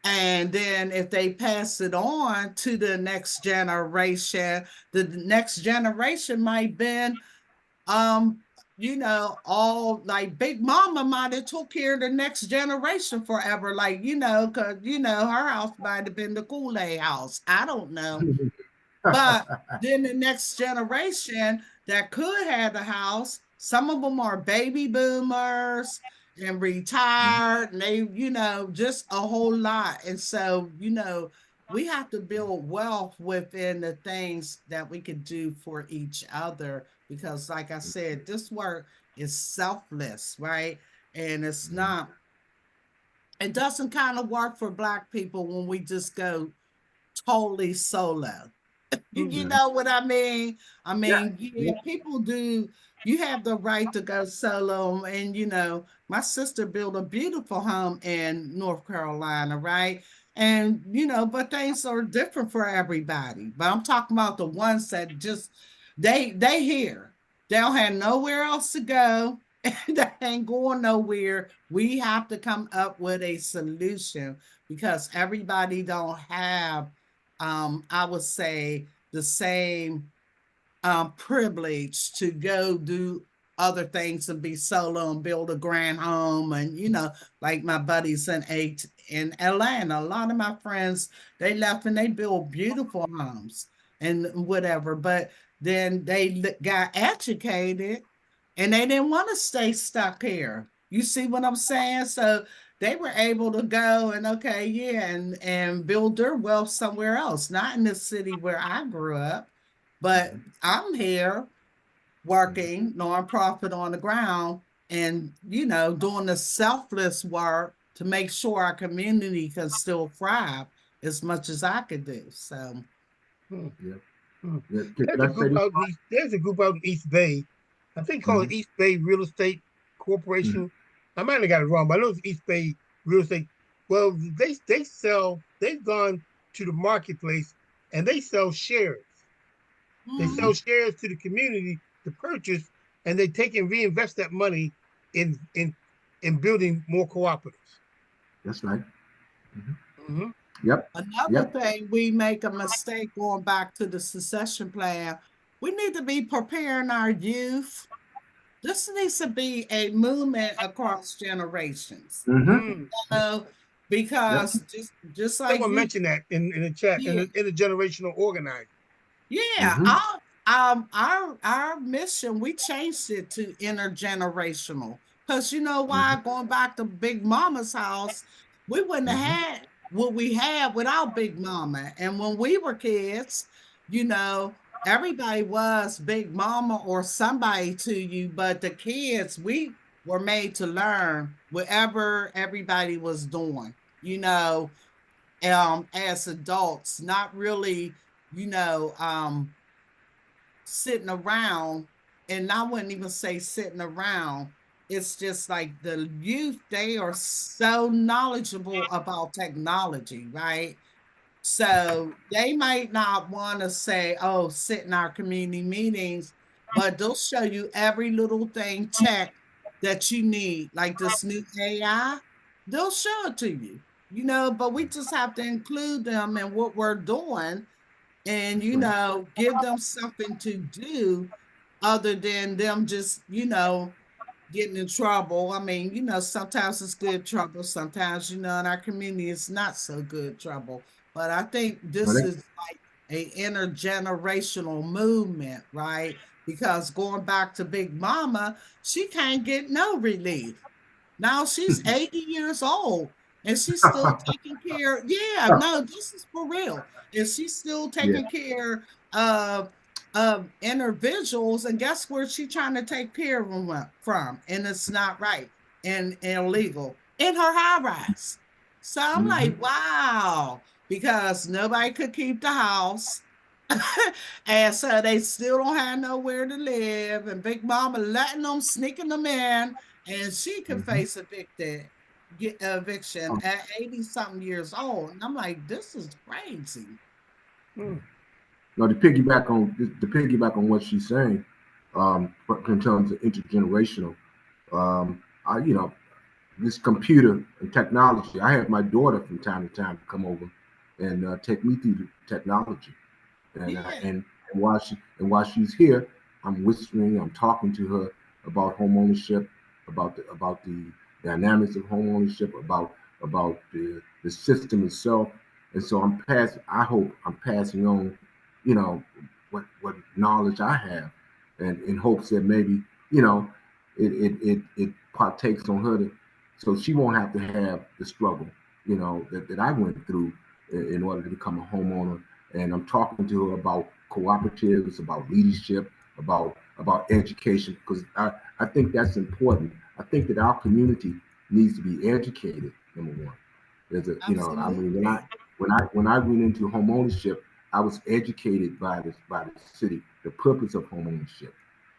A: and then if they pass it on to the next generation might been um all like Big Mama might have took care of the next generation forever, like, because her house might have been the Kool-Aid house, I don't know. But then the next generation that could have the house, some of them are baby boomers and retired, and they, just a whole lot. And so, we have to build wealth within the things that we can do for each other. Because, like I said, this work is selfless, right? And it doesn't kind of work for Black people when we just go totally solo. You
B: Mm-hmm.
A: know what I mean? I
C: Yeah.
A: mean,
C: Yeah.
A: yeah, people do. You have the right to go solo. And, my sister built a beautiful home in North Carolina, right? And, but things are different for everybody. But I'm talking about the ones that just, they here. They don't have nowhere else to go. They ain't going nowhere. We have to come up with a solution, because everybody don't have, I would say, the same privilege to go do other things and be solo and build a grand home. And, like my buddies in Atlanta, a lot of my friends, they left and they built beautiful homes and whatever. But then they got educated, and they didn't want to stay stuck here. You see what I'm saying? So they were able to go and, okay, yeah, and build their wealth somewhere else, not in the city where I grew up. But
C: Mhm.
A: I'm here
C: Mhm.
A: working nonprofit on the ground, and, doing the selfless work to make sure our community can still thrive as much as I could do. So,
C: Yeah.
B: Mm-hmm.
C: Yeah. Can I say this?
B: There's a group out in East Bay. I think called
C: Mm-hmm.
B: East Bay Real Estate
C: Mm-hmm.
B: Corporation. I might have got it wrong, but I know it's East Bay Real Estate. Well, they've gone to the marketplace and they sell shares. They
A: mm,
B: sell shares to the community to purchase, and they take and reinvest that money in in in building more cooperatives.
C: That's right. Hmm.
B: Mm-hmm.
C: Yep.
A: another
C: Yep.
A: thing, we make a mistake going back to the succession plan. We need to be preparing our youth. This needs to be a movement across generations.
C: Mm-hmm.
B: Mm.
A: So,
C: Yep.
A: because just like
B: Someone
A: you,
B: mentioned that in the chat
A: yeah,
B: in the generational organizing.
A: yeah,
C: Mm-hmm.
A: our mission, we changed it to intergenerational. Because you know
C: Mm-hmm.
A: why? Going back to Big Mama's house, we wouldn't have
C: Mm-hmm.
A: had. what we had without Big Mama. And when we were kids, you know, everybody was Big Mama or somebody to you, but the kids, we were made to learn whatever everybody was doing, as adults, not really, you know, sitting around. And I wouldn't even say sitting around. It's just like the youth, they are so knowledgeable about technology, right? So they might not want to say, oh, sit in our community meetings, but they'll show you every little thing tech that you need, like this new AI. They'll show it to you, but we just have to include them in what we're doing and,
C: That's right.
A: give them something to do other than them just, getting in trouble. I mean, sometimes it's good trouble. Sometimes, in our community, it's not so good trouble. But I think
C: Well,
A: this is like a intergenerational movement, right? Because going back to Big Mama, she can't get no relief. Now she's 80 years old and she's still taking care. Yeah, no, this is for real. And she's still
C: yeah.
A: taking care of of individuals. And guess where she's trying to take care of them from? And it's not right and illegal in her high rise. So I'm
C: Hmm.
A: like, wow, because nobody could keep the house. And so they still don't have nowhere to live. And Big Mama letting them, sneaking them in, and she could
C: Hmm.
A: face get eviction at 80 something years old. And I'm like, this is crazy.
B: Hmm.
C: Now to piggyback on what she's saying, but in terms of intergenerational, I this computer and technology. I have my daughter from time to time come over and take me through the technology.
A: Yeah,
C: And while she's here, I'm whispering, I'm talking to her about home ownership, about the dynamics of home ownership, about the system itself. And so I hope I'm passing on, you know, what knowledge I have, and in hopes that maybe, it partakes on her so she won't have to have the struggle, that I went through in order to become a homeowner. And I'm talking to her about cooperatives, about leadership, about education, because I think that's important. I think that our community needs to be educated. Number one, I mean,
A: absolutely.
C: when I went into home ownership, I was educated by the city, the purpose of home ownership.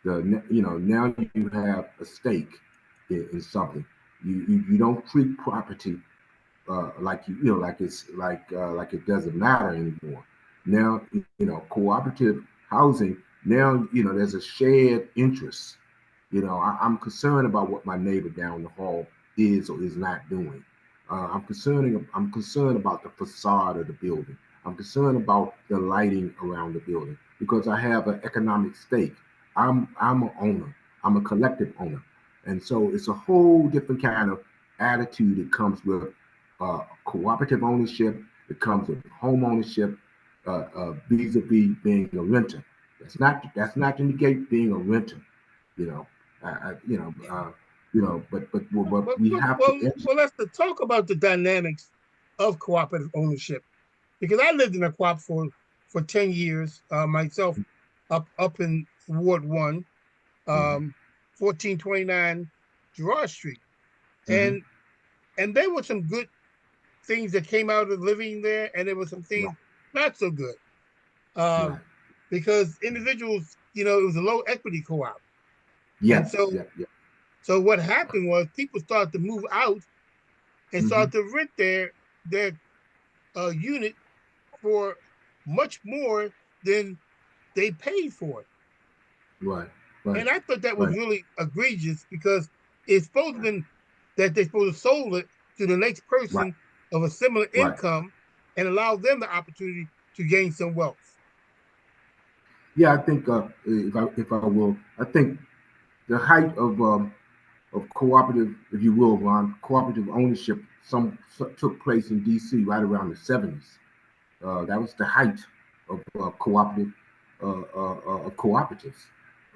C: Now you have a stake in something. You don't treat property like like it doesn't matter anymore. Now cooperative housing. Now there's a shared interest. I'm concerned about what my neighbor down the hall is or is not doing. I'm concerned about the facade of the building. I'm concerned about the lighting around the building because I have an economic stake. I'm an owner. I'm a collective owner, and so it's a whole different kind of attitude that comes with cooperative ownership. It comes with home ownership, vis-a-vis being a renter. That's not to negate being a renter. You know, I, you know,
A: Yeah,
C: uh, but
B: Well,
C: we
B: well,
C: have to
B: well, well, let's talk about the dynamics of cooperative ownership because I lived in a co-op for 10 years myself, up in Ward 1,
C: mm-hmm,
B: 1429 Gerard Street,
C: mm-hmm,
B: and there were some good things that came out of living there, and there were some
C: right,
B: things not so good um,
C: right,
B: because individuals, it was a low equity co-op, and
C: yes,
B: so
C: yeah, yeah,
B: what happened was people started to move out and
C: mm-hmm,
B: started to rent their unit for much more than they paid for it.
C: right, right,
B: And I thought that was
C: right,
B: really egregious because it's supposed to be that they're supposed to sold it to the next
C: right,
B: person of a similar
C: right.
B: income and allow them the opportunity to gain some wealth.
C: Yeah, I think if I will, I think the height of cooperative, if you will, Ron, cooperative ownership took place in D.C. right around the 70s. That was the height of cooperatives.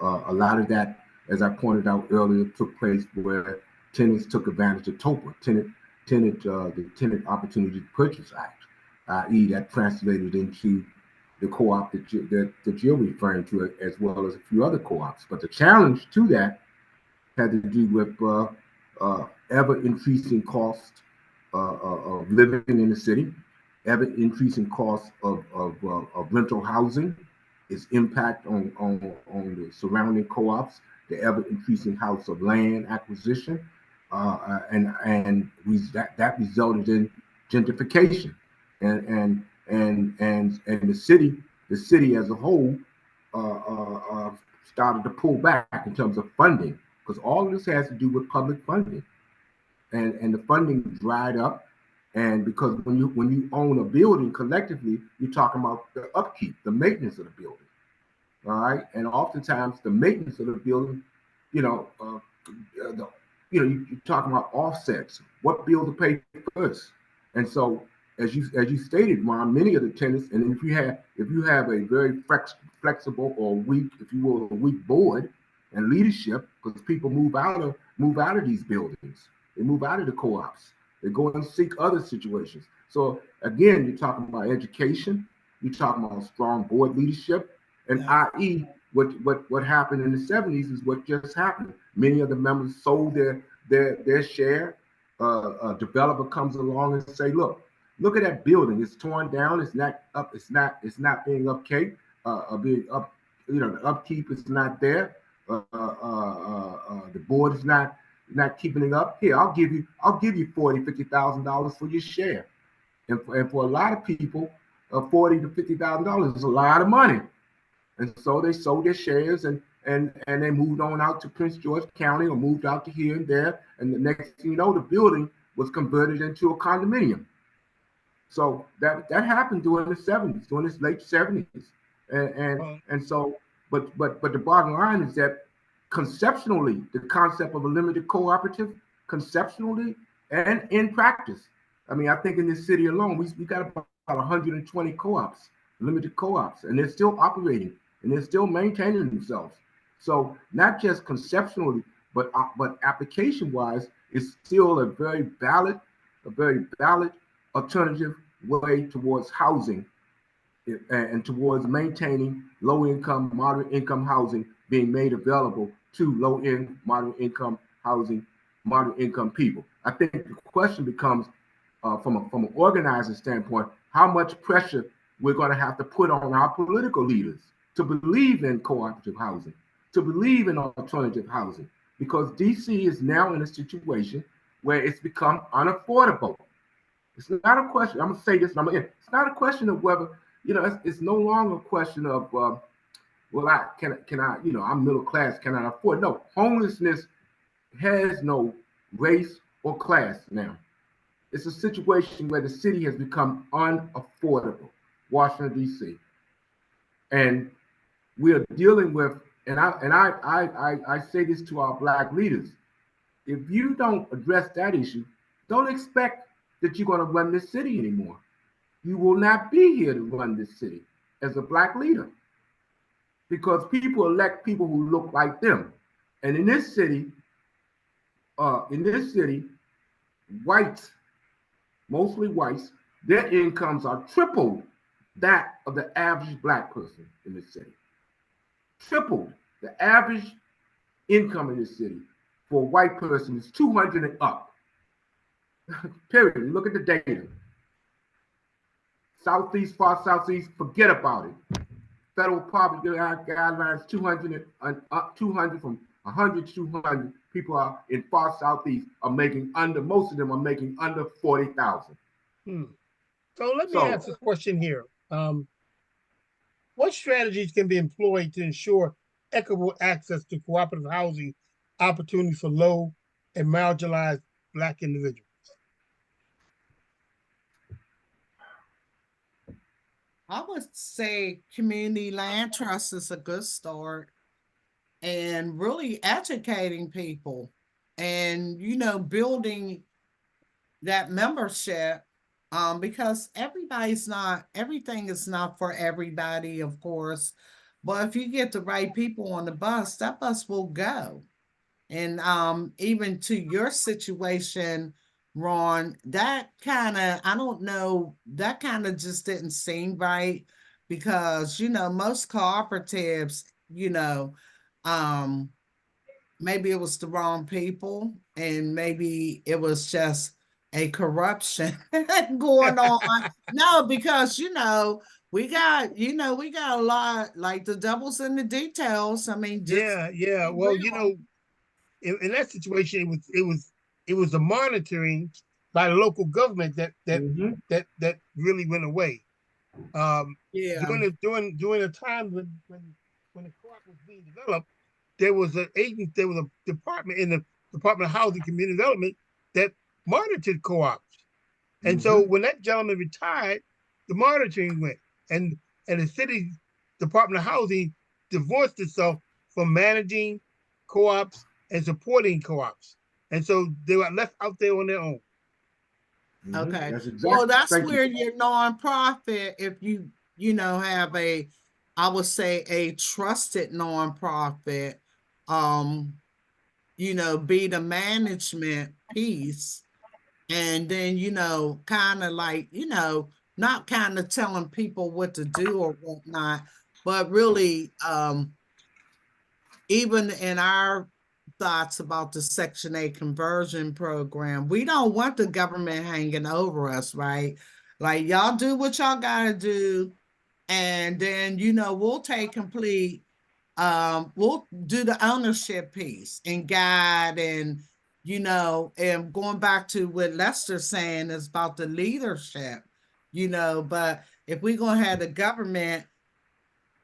C: A lot of that, as I pointed out earlier, took place where tenants took advantage of TOPA, Tenant Opportunity Purchase Act, i.e., that translated into the co-op that you're referring to, as well as a few other co-ops. But the challenge to that had to do with ever increasing cost of living in the city, ever increasing cost of rental housing, its impact on the surrounding co-ops, the ever increasing house of land acquisition, that resulted in gentrification, and the city as a whole started to pull back in terms of funding, because all of this has to do with public funding, and the funding dried up. And because when you own a building collectively, you're talking about the upkeep, the maintenance of the building. All right, and oftentimes the maintenance of the building, you know, the, you're talking about offsets. What bill to pay first? And so, as you stated, Ron, many of the tenants, and if you have a very flexible or weak, if you will, a weak board and leadership, because people move out of these buildings, they move out of the co-ops, they go and seek other situations. So again, you're talking about education, you're talking about strong board leadership, and
A: Yeah.
C: i.e., what happened in the 70s is what just happened. Many of the members sold their share. A developer comes along and say, look at that building. It's torn down. It's not up. It's not being upkept. Being up. The upkeep is not there. The board is not keeping it up. Here, I'll give you $40,000-$50,000 for your share. And for a lot of people, $40,000 to $50,000 is a lot of money. And so they sold their shares, and they moved on out to Prince George County, or moved out to here and there. And the next thing you know, the building was converted into a condominium. So that happened during the 70s, during this late 70s. And and,
B: Uh,
C: and so, but the bottom line is that conceptually, the concept of a limited cooperative, conceptually and in practice. I mean, I think in this city alone, we got about 120 co-ops, limited co-ops, and they're still operating, and they're still maintaining themselves. So not just conceptually, but application wise, it's still a very valid alternative way towards housing, and towards maintaining low income, moderate income housing being made available to low end, moderate income housing, moderate income people. I think the question becomes, from an organizing standpoint, how much pressure we're going to have to put on our political leaders to believe in cooperative housing, to believe in alternative housing, because DC is now in a situation where it's become unaffordable. It's not a question. I'm gonna say this. It's not a question of whether It's no longer a question of well, I I'm middle class. Can I afford? No, homelessness has no race or class now. It's a situation where the city has become unaffordable, Washington D.C., and we are dealing with. And I say this to our black leaders: if you don't address that issue, don't expect that you're going to run this city anymore. You will not be here to run this city as a black leader, because people elect people who look like them. And in this city, whites, mostly whites, their incomes are triple that of the average black person in this city. Tripled. The average income in this city for a white person is 200 and up. Period. Look at the data. Southeast, far southeast, forget about it. Federal poverty guidelines, 200 and 200, from 100 to 200 people are in far southeast are making under, most of them are making under 40,000.
B: hmm. So let me
C: So
B: ask a question here. What strategies can be employed to ensure equitable access to cooperative housing opportunities for low and marginalized Black individuals?
A: I would say community land trust is a good start, and really educating people, and building that membership, because everything is not for everybody, of course, but if you get the right people on the bus, that bus will go. And even to your situation, Ron, that kind of, I don't know, that kind of just didn't seem right because, most cooperatives, um, maybe it was the wrong people and maybe it was just a corruption going on. No, because, we got a lot, like the devil's in the details. I mean, just
B: Yeah, yeah.
A: be
B: Well,
A: real.
B: in that situation, it was the monitoring by the local government
C: Mm-hmm.
B: that really went away. Um,
A: Yeah.
B: during the time when the co-op was being developed, there was a department in the Department of Housing Community Development that monitored co-ops. And so
C: Mm-hmm.
B: when that gentleman retired, the monitoring went, and and the city Department of Housing divorced itself from managing co-ops and supporting co-ops, and so they were left out there on their own.
C: Mm-hmm.
A: Okay.
C: That's
A: Well,
C: exact.
A: that's
C: Thank you.
A: where your nonprofit, if have I would say a trusted nonprofit, um, be the management piece. And then, kind of like, not kind of telling people what to do or whatnot, but really, even in our thoughts about the Section 8 conversion program, we don't want the government hanging over us, right? Like, y'all do what y'all got to do. And then, we'll take complete, we'll do the ownership piece and guide and going back to what Lester's saying is about the leadership, but if we're going to have the government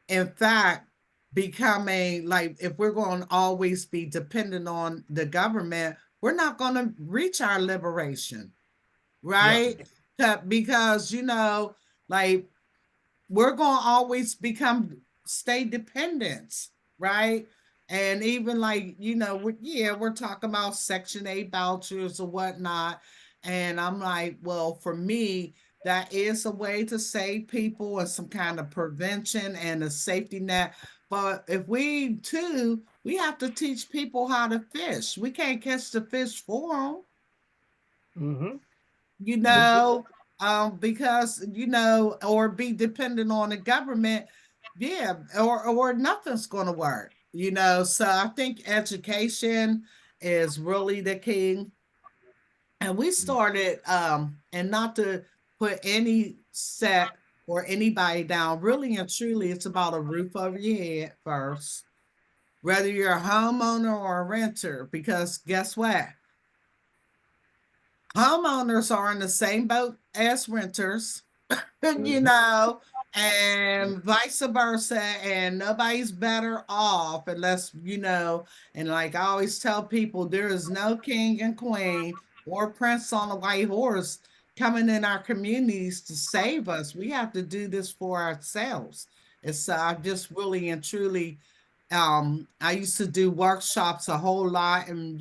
A: in fact becoming like if we're going to always be dependent on the government, we're not going to reach our liberation,
B: Yeah.
A: right? Because like we're going to always become stay dependents, right? And even like we're talking about Section 8 vouchers or whatnot, and I'm like, well, for me, that is a way to save people and some kind of prevention and a safety net. But if we have to teach people how to fish. We can't catch the fish for them,
B: Mm-hmm.
A: you
B: Nope.
A: know, because or be dependent on the government, yeah, or nothing's going to work, So I think education is really the key, and we started, and not to put any set or anybody down. Really and truly, it's about a roof over your head first, whether you're a homeowner or a renter, because guess what? Homeowners are in the same boat as renters, you
C: Mm-hmm.
A: know, and vice versa. And nobody's better off unless, and like I always tell people, there is no king and queen or prince on a white horse coming in our communities to save us. We have to do this for ourselves. It's I just really and truly, I used to do workshops a whole lot and,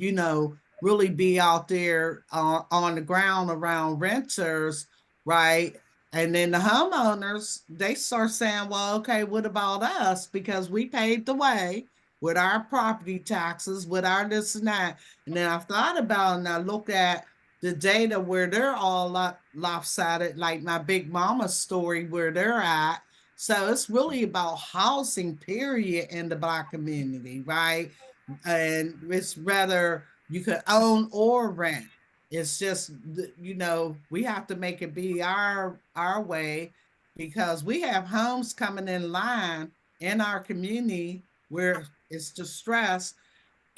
A: really be out there on the ground around renters, right? And then the homeowners, they start saying, well, okay, what about us? Because we paved the way with our property taxes, with our this and that. And then I thought about it and I looked at the data where they're all lopsided, like my big mama story where they're at. So it's really about housing, period, in the Black community, right? And it's rather you could own or rent. It's just we have to make it be our way because we have homes coming in line in our community where it's distress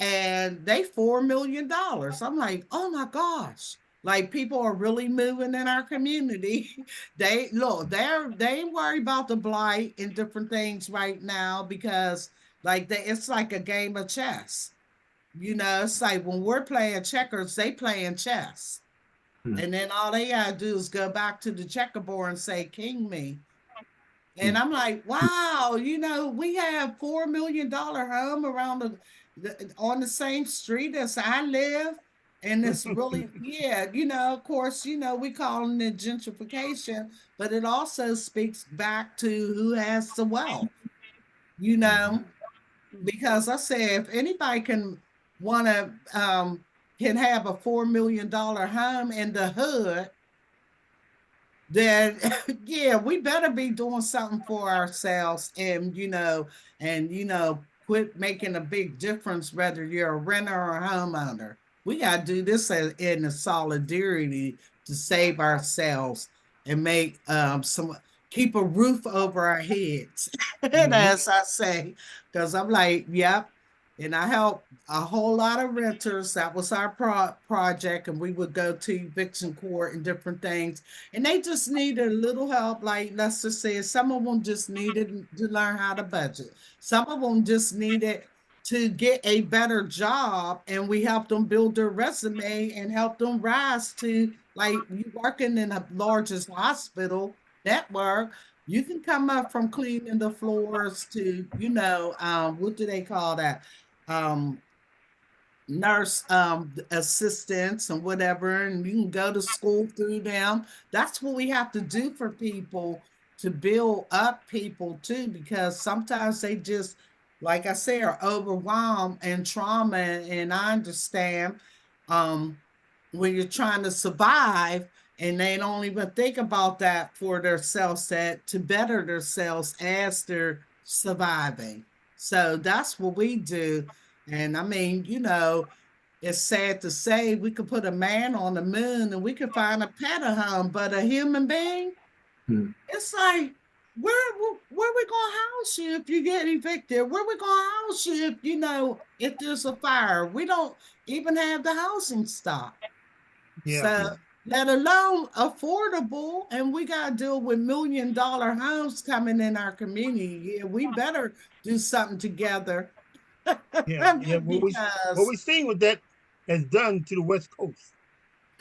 A: and they $4 million. I'm like, oh my gosh. Like people are really moving in our community. They look, they ain't worried about the blight and different things right now because it's like a game of chess. It's like when we're playing checkers, they playing chess. And then all they gotta do is go back to the checkerboard and say, King me. And I'm like, wow, we have $4 million home around on the same street as I live. And it's really, yeah, of course, we call it gentrification, but it also speaks back to who has the wealth, you know, because I say if anybody can want to can have a $4 million home in the hood, then yeah, we better be doing something for ourselves, and quit making a big difference whether you're a renter or a homeowner. We got to do this in a solidarity to save ourselves and make some keep a roof over our heads. And
B: Hmm.
A: as I say, because I'm like, yep. And I helped a whole lot of renters. That was our project, and we would go to eviction court and different things, and they just needed a little help. Like, let's just say some of them just needed to learn how to budget. Some of them just needed to get a better job, and we helped them build their resume and help them rise to, like, you working in the largest hospital network. You can come up from cleaning the floors to, what do they call that? Um, Nurse assistants and whatever, and you can go to school through them. That's what we have to do for people, to build up people too, because sometimes they just, like I say, are overwhelmed and trauma. And I understand um when you're trying to survive, and they don't even think about that for themselves, that to better themselves as they're surviving. So that's what we do. And I mean, it's sad to say we could put a man on the moon and we could find a pet at home, but a human being,
C: Hmm.
A: it's like, where we gonna house you if you get evicted? Where we gonna house you if if there's a fire? We don't even have the housing stock.
B: Yeah,
A: So
C: Yeah.
A: let alone affordable, and we gotta deal with $1 million homes coming in our community. Yeah, we better do something together.
B: yeah, yeah. What
A: Because
B: we seen what that has done to the West Coast.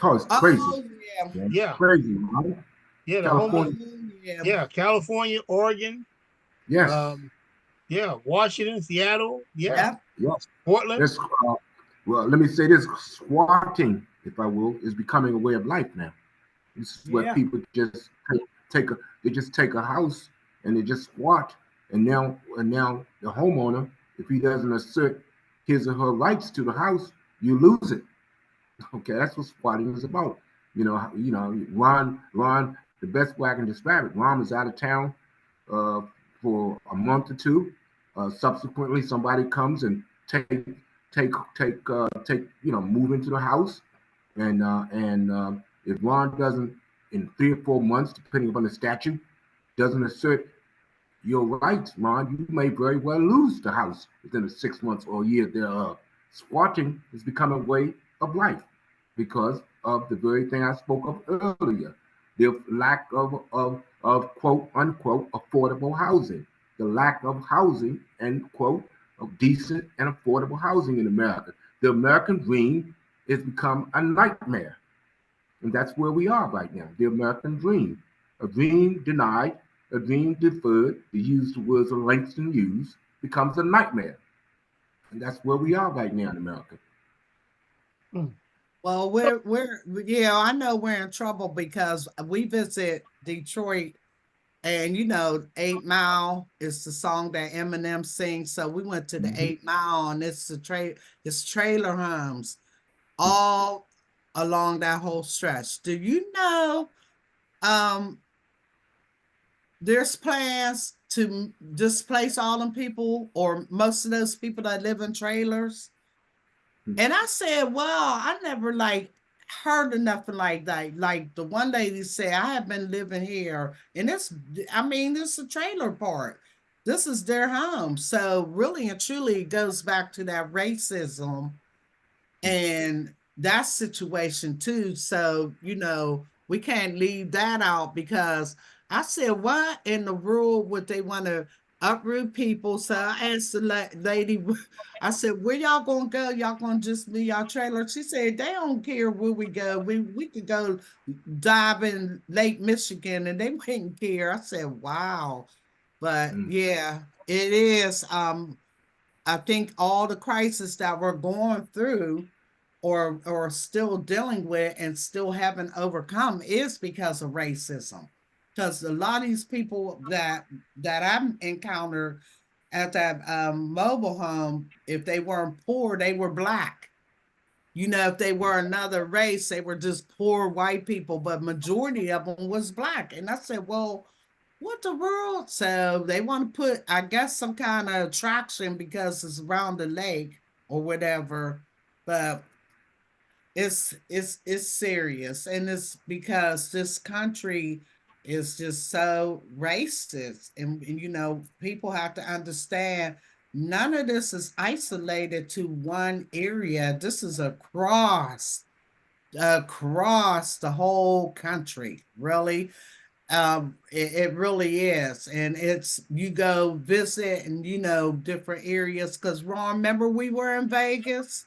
C: Oh, it's crazy.
A: oh yeah,
C: Yeah, it's
B: Yeah,
C: crazy, right?
B: yeah. The
A: oh
B: homeless.
C: California.
A: yeah,
B: Yeah, California, Oregon.
C: Yes,
B: Yeah, Washington, Seattle. Yeah,
A: yeah,
C: yes.
B: Portland.
C: That's well. Let me say this: squatting, if I will, is becoming a way of life now. This is where
A: yeah.
C: people just take a they just take a house and they just squat, and now the homeowner, if he doesn't assert his or her rights to the house, you lose it. Okay, that's what squatting is about. Ron. The best way I can describe it, Ron was out of town uh, for a month or two. Subsequently, somebody comes and move into the house, and if Ron doesn't, in 3 or 4 months, depending upon the statute, doesn't assert your rights, Ron, you may very well lose the house within the 6 months or a year thereof. Squatting has become a way of life because of the very thing I spoke of earlier, the lack of quote unquote affordable housing, the lack of housing and quote of decent and affordable housing in America. The American dream has become a nightmare. And that's where we are right now, the American dream. A dream denied, a dream deferred, to use the words of Langston Hughes, becomes a nightmare. And that's where we are right now in America.
B: Mm.
A: Well,
B: So,
A: we're yeah, I know we're in trouble because we visit Detroit, and 8 Mile is the song that Eminem sings. So we went to the
C: Mm-hmm.
A: 8 Mile, and it's trailer homes all along that whole stretch. Do you know um there's plans to displace all them people, or most of those people that live in trailers? And I said, well, I never like heard of nothing like that. Like the one lady said, I have been living here, and this is a trailer park. This is their home. So really and truly, it goes back to that racism and that situation too. So, we can't leave that out, because I said, what in the world would they want to uproot people? So I asked the lady, I said, where y'all gonna go? Y'all gonna just leave y'all trailer? She said, they don't care where we go. We could go dive in Lake Michigan and they wouldn't care. I said, wow. But
C: Mm-hmm.
A: yeah, it is. I think all the crisis that we're going through, or still dealing with and still haven't overcome, is because of racism. Because a lot of these people that I've encountered at that mobile home, if they weren't poor, they were black. if they were another race, they were just poor white people, but majority of them was black. And I said, well, what the world? So they want to put, I guess, some kind of attraction because it's around the lake or whatever. But it's serious, and it's because this country is just so racist, and people have to understand none of this is isolated to one area. This is across the whole country, really. It really is, and it's you go visit and different areas, because Ron, remember we were in Vegas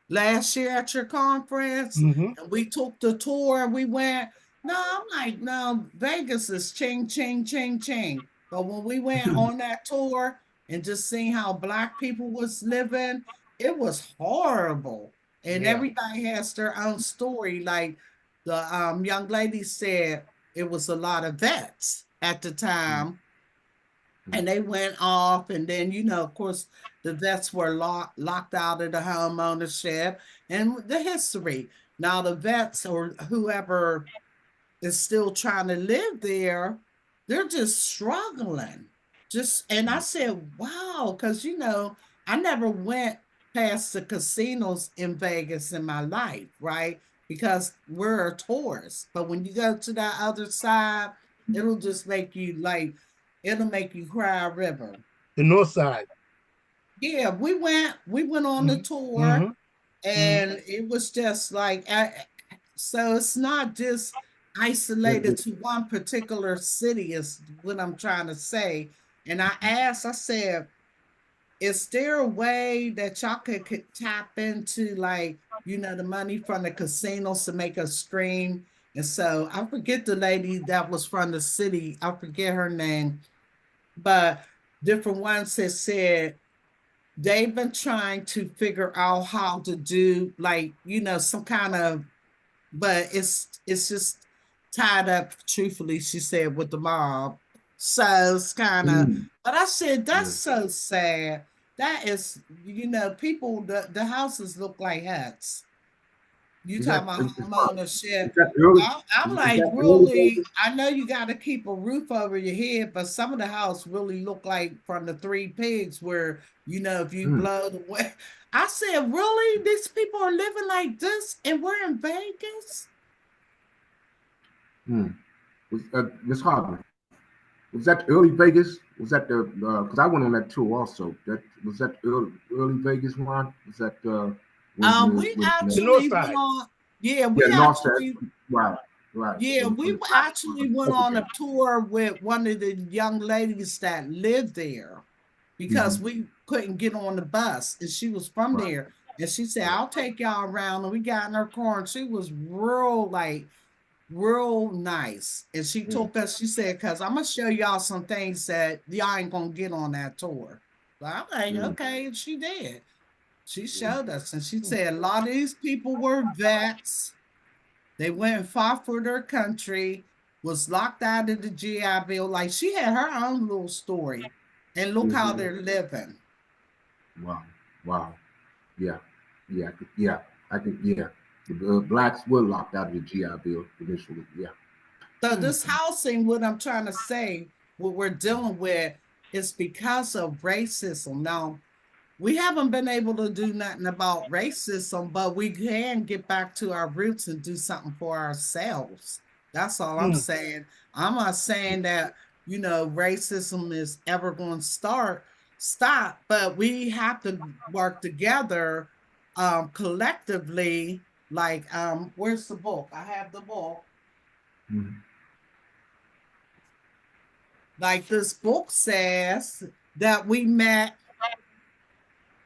A: last year at your conference,
B: Mm-hmm.
A: and we took the tour and we went. No, I'm like, no, Vegas is ching, ching, ching, ching. But when we went on that tour and just seeing how black people was living, it was horrible. And
B: Yeah.
A: everybody has their own story. Like the young lady said, it was a lot of vets at the time, and they went off, and then of course the vets were locked out of the home ownership and the history. Now the vets or whoever is still trying to live there, they're just struggling. Just and I said, wow, because I never went past the casinos in Vegas in my life, right? Because we're a tourist. But when you go to that other side, it'll just make you like it'll make you cry a river.
B: The north side.
A: Yeah, we went on the tour,
B: Mm-hmm. Mm-hmm.
A: and it was just like so it's not just isolated to one particular city is what I'm trying to say. And I said, is there a way that y'all could tap into, like, the money from the casinos to make a stream? And so I forget the lady that was from the city, I forget her name, but different ones have said they've been trying to figure out how to do, like, some kind of, but it's just tied up, truthfully, she said, with the mob. So it's kind of,
C: Mm.
A: but I said, that's
C: Yeah.
A: so sad. That is, people, the houses look like huts. You
C: Is
A: talking
C: that
A: about
C: is,
A: home
C: is
A: ownership.
C: that early?
A: I'm
C: Is
A: like,
C: that early
A: really,
C: Vegas?
A: I know you got to keep a roof over your head, but some of the house really look like from the Three Pigs, where, if you
C: Mm.
A: blow the way. I said, really? These people are living like this and we're in Vegas?
C: Mm. Miss Hartman, was that early Vegas? Was that the because I went on that tour also. That was that early Vegas one. Was that
A: We
B: The
C: when
B: north
A: actually went
B: side.
A: on, yeah,
C: yeah
A: we
C: North Side,
A: actually,
C: right, right,
A: yeah,
C: on
A: we
C: the top
A: actually went
C: over
A: on
C: there.
A: a tour with one of the young ladies that lived there, because
C: Mm-hmm.
A: we couldn't get on the bus, and she was from
C: Right,
A: there. And she said,
C: right,
A: I'll take y'all around. And we got in her car, and she was real, like, real nice. And she
C: yeah,
A: took us, she said, because I'm going to show y'all some things that y'all ain't going to get on that tour. But I'm like,
C: mm,
A: okay. And she did. She
C: yeah.
A: showed us. And she said, a lot of these people were vets. They went and fought for their country, was locked out of the GI Bill. Like, she had her own little story. And look how
C: Mm-hmm.
A: they're living.
C: Wow, wow, yeah, yeah. I could, yeah. The blacks were locked out of the GI Bill initially. Yeah.
A: So this
C: Mm-hmm.
A: housing, what I'm trying to say, what we're dealing with, is because of racism. Now, we haven't been able to do nothing about racism, but we can get back to our roots and do something for ourselves. That's all I'm
B: Mm.
A: saying. I'm not saying that, racism is ever going to stop, but we have to work together, collectively. Like, where's the book? I have the book.
C: Mm-hmm.
A: Like this book says, that we met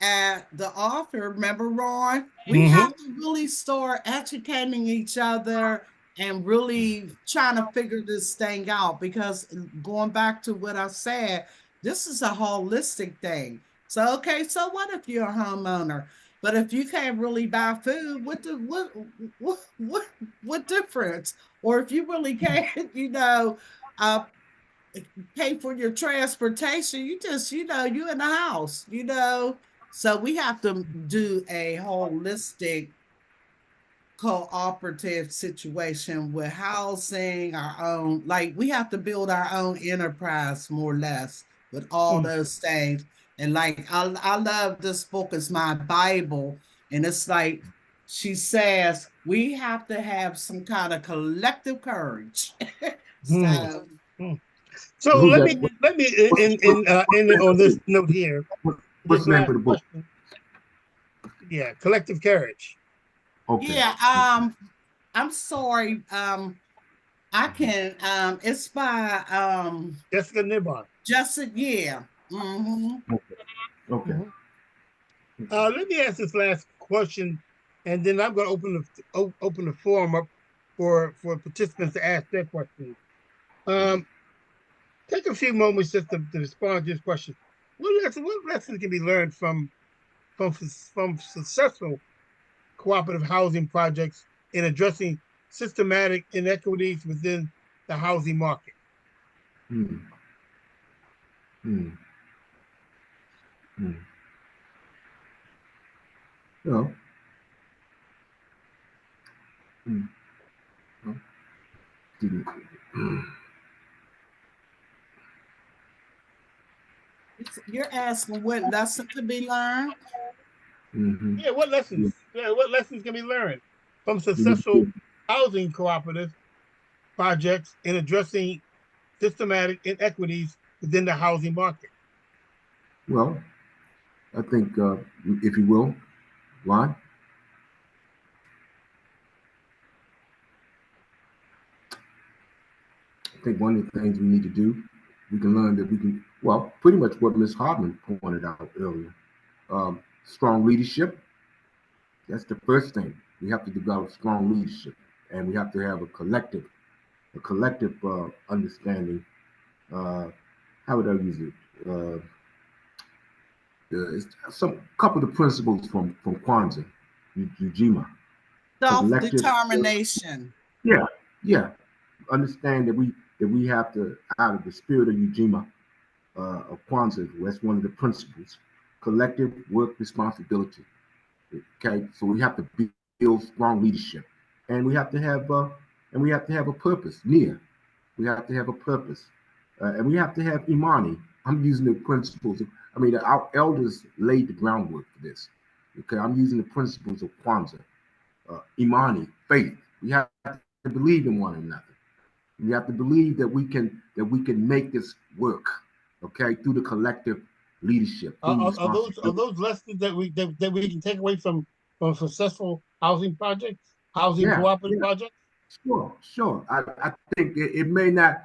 A: at the author, remember, Ron? We
B: Mm-hmm.
A: have to really start educating each other and really trying to figure this thing out, because going back to what I said, this is a holistic thing. So, okay, so what if you're a homeowner? But if you can't really buy food, what difference? Or if you really can't, uh, pay for your transportation, you just, you in the house. So we have to do a holistic. cooperative situation with housing, our own, like we have to build our own enterprise more or less with all those things. And like I love this book, it's my Bible, and it's like she says we have to have some kind of collective courage.
B: Hmm.
A: So
B: Hmm. So
C: Who's
B: let
C: that?
B: me let me
C: What's,
B: end it on this note here.
C: what's
B: This
C: the name of
B: last
C: the book?
B: question. Yeah, collective courage.
C: Okay.
A: yeah, I'm sorry. I can it's by
B: Jessica Nibbon.
A: Jessica, yeah. Mm-hmm.
C: Okay. Okay.
B: Mhm. Let me ask this last question, and then I'm going to open the forum up for participants to ask their questions. Um, Take a few moments just to respond to this question. What lessons can be learned from successful cooperative housing projects in addressing systematic inequities within the housing market?
C: Hmm. Hmm. Hmm. Well, hmm. Well, didn't-
A: You're asking what lesson to be learned?
C: Mhm.
B: Yeah, what
C: Yeah.
B: lessons? Yeah, what lessons can be learned from
C: We need
B: successful
C: to-
B: housing cooperative projects in addressing systematic inequities within the housing market?
C: Well, I think, if you will, Ron, I think one of the things we need to do, we can learn that we can, well, pretty much what Ms. Hartman pointed out earlier. Strong leadership, that's the first thing. We have to develop strong leadership, and we have to have a collective understanding. Uh, how would I use it? It's some couple of the principles from Kwanzaa, Ujima, collective.
A: Self-determination.
C: Yeah, yeah. Understand that we have to, out of the spirit of Ujima, of Kwanzaa, that's one of the principles. Collective work responsibility. Okay, so we have to build strong leadership, and we have to have a purpose. Near, we have to have a purpose, and we have to have imani. I'm using the principles of. I mean, our elders laid the groundwork for this. Okay, I'm using the principles of Kwanzaa, imani, faith. We have to believe in one another. We have to believe that we can make this work. Okay, through the collective leadership, through
B: Are
C: responsibility.
B: those lessons that we can take away from successful housing projects, housing
C: Yeah,
B: cooperative
C: yeah.
B: projects?
C: Sure, sure. I think it may not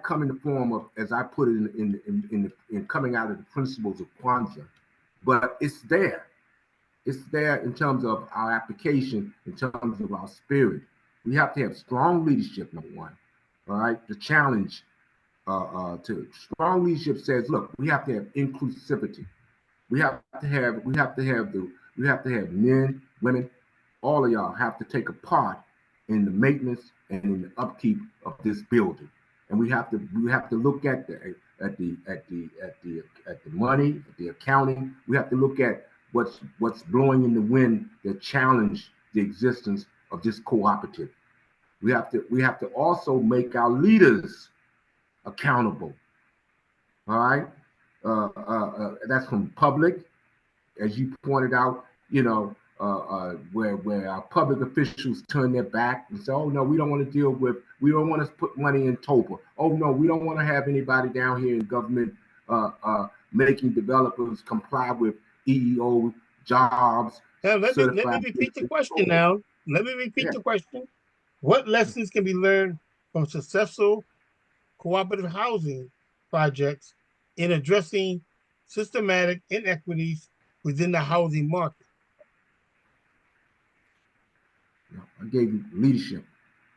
C: come in the form of, as I put it, in coming out of the principles of Kwanzaa, but it's there. It's there in terms of our application, in terms of our spirit. We have to have strong leadership. Number one, all right. The challenge to strong leadership says, look, we have to have inclusivity. We have to have men, women, all of y'all have to take a part in the maintenance and in the upkeep of this building. And we have to look at the money, at the accounting. We have to look at what's blowing in the wind that challenge the existence of this cooperative. We have to also make our leaders accountable. All right. That's from public, as you pointed out, where our public officials turn their back and say, "Oh no, we don't want to deal with, we don't want to put money in TOPA. Oh no, we don't want to have anybody down here in government making developers comply with EEO jobs,
B: Now let me
C: certified."
B: repeat the question now. Let me repeat
C: Yeah.
B: the question. What lessons can be learned from successful cooperative housing projects in addressing systematic inequities within the housing market?
C: I gave you leadership,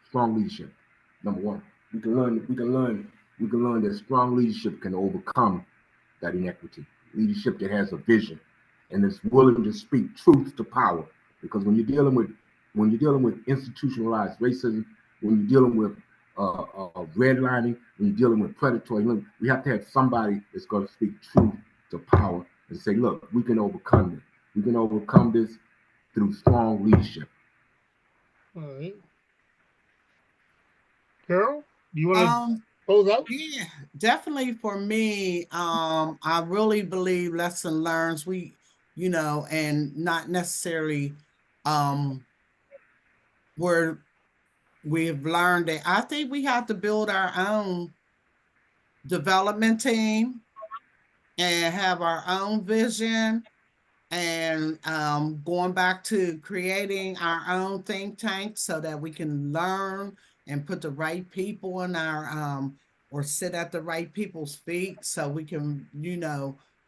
C: strong leadership. Number one, we can learn that strong leadership can overcome that inequity. Leadership that has a vision and is willing to speak truth to power. Because when you're dealing with institutionalized racism, when you're dealing with redlining, when you're dealing with predatory, we have to have somebody that's going to speak truth to power and say, look, we can overcome this. We can overcome this through strong leadership.
B: All right. Carol, do you want to
A: Um,
B: close out?
A: yeah, definitely for me, I really believe lesson learns and not necessarily um where we've learned it. I think we have to build our own development team and have our own vision and going back to creating our own think tank so that we can learn and put the right people in our or sit at the right people's feet so we can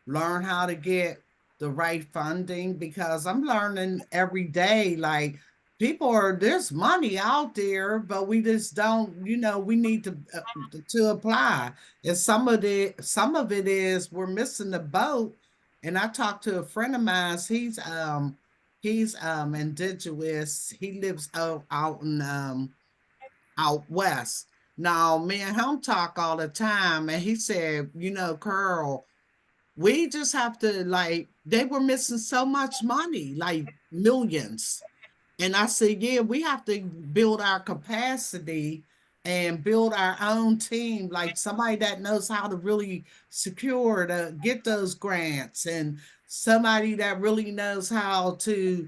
A: learn how to get the right funding because I'm learning every day like there's money out there but we just don't we need to apply and some of it is we're missing the boat and I talked to a friend of mine. He's indigenous. He lives out in out west. Now me and him talk all the time, and he said, Carl, we just have to like they were missing so much money, like millions. And I said, yeah, we have to build our capacity and build our own team, like somebody that knows how to really secure to get those grants and somebody that really knows how to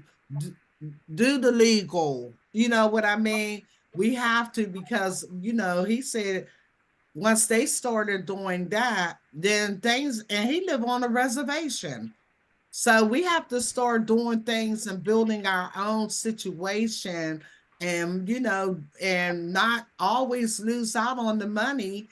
A: do the legal. You know what I mean? We have to because, he said once they started doing that, then things, and he lived on a reservation. So we have to start doing things and building our own situation and and not always lose out on the money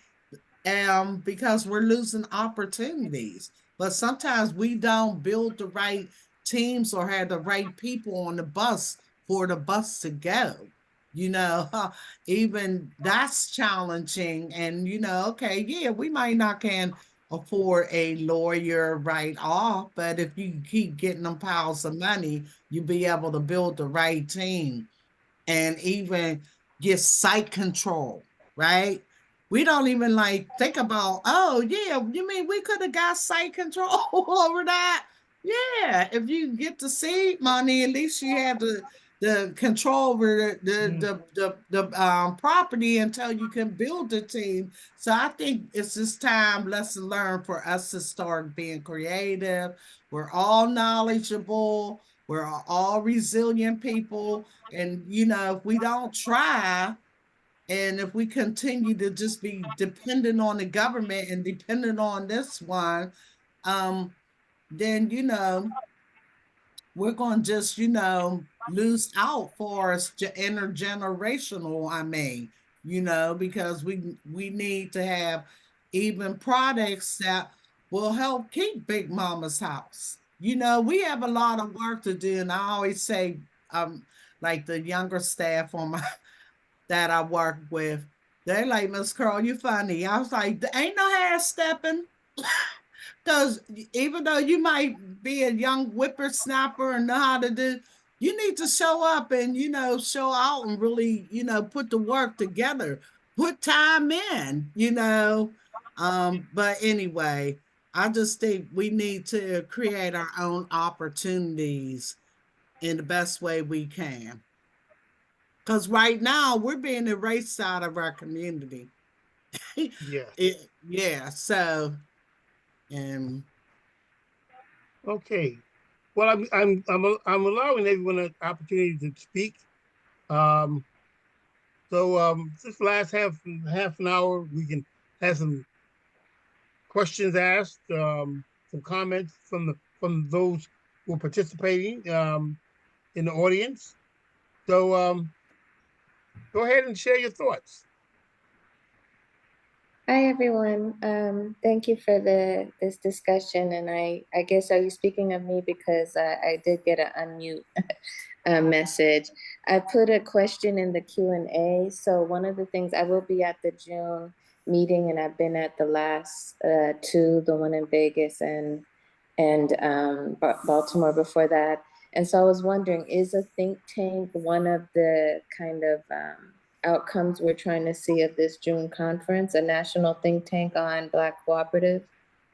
A: because we're losing opportunities. But sometimes we don't build the right teams or have the right people on the bus for the bus to go. You know, even that's challenging. And okay, yeah, we might not can afford a lawyer right off, but if you keep getting them piles of money, you'll be able to build the right team and even get site control, right? We don't even like think about, oh yeah, you mean we could have got site control over that? Yeah, if you get the seed money, at least you have the control over the property until you can build the team. So I think it's this time lesson learned for us to start being creative. We're all knowledgeable. We're all resilient people. And, if we don't try, and if we continue to just be dependent on the government and dependent on this one, um, then, we're going to just, lose out for us intergenerational, I mean, because we need to have even products that will help keep Big Mama's house. We have a lot of work to do, and I always say, like the younger staff on my that I work with, they're like, Miss Curl, you funny. I was like, ain't no half stepping. Because even though you might be a young whippersnapper and know how to do, you need to show up and, show out and really, put the work together, put time in. But anyway, I just think we need to create our own opportunities in the best way we can. Because right now we're being erased out of our community.
B: Yes.
A: Yeah, so, and
B: Okay. Well, I'm allowing everyone an opportunity to speak. Um, this last half an hour, we can have some questions asked, some comments from those who are participating in the audience. So go ahead and share your thoughts.
D: Hi everyone. Thank you for this discussion, and I guess are you speaking of me because I did get an unmute message. I put a question in the Q&A. So one of the things I will be at the June meeting, and I've been at the last two, the one in Vegas and Baltimore before that. And so I was wondering, is a think tank one of the kind of outcomes we're trying to see of this June conference, a national think tank on Black cooperative?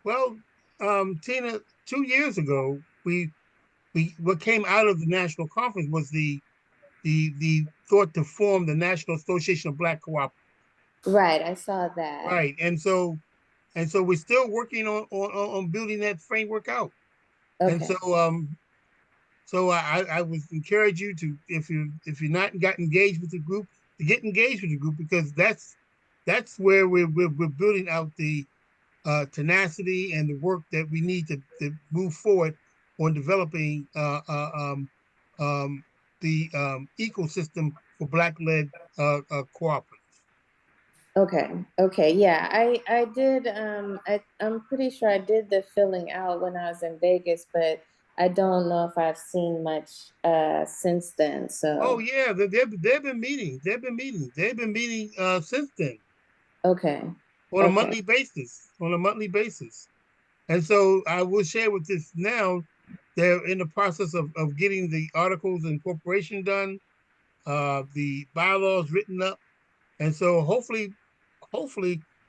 B: Well, Tina, 2 years ago, we what came out of the national conference was the thought to form the National Association of Black Cooperatives.
D: Right, I saw that.
B: Right, and so we're still working on building that framework out. And
D: Okay.
B: so so I would encourage you to, if you're not got engaged with the group, to get engaged with the group, because that's where we're building out the tenacity and the work that we need to move forward on developing the ecosystem for Black-led cooperatives.
D: Okay. Okay. Yeah, I did I'm pretty sure I did the filling out when I was in Vegas, but I don't know if I've seen much since then.
B: Oh
D: So,
B: yeah, they've been meeting. They've been meeting since then
D: okay.
B: on a
D: Okay.
B: monthly basis. On a monthly basis. And so I will share with this now. They're in the process of getting the articles of incorporation done, the bylaws written up, and so hopefully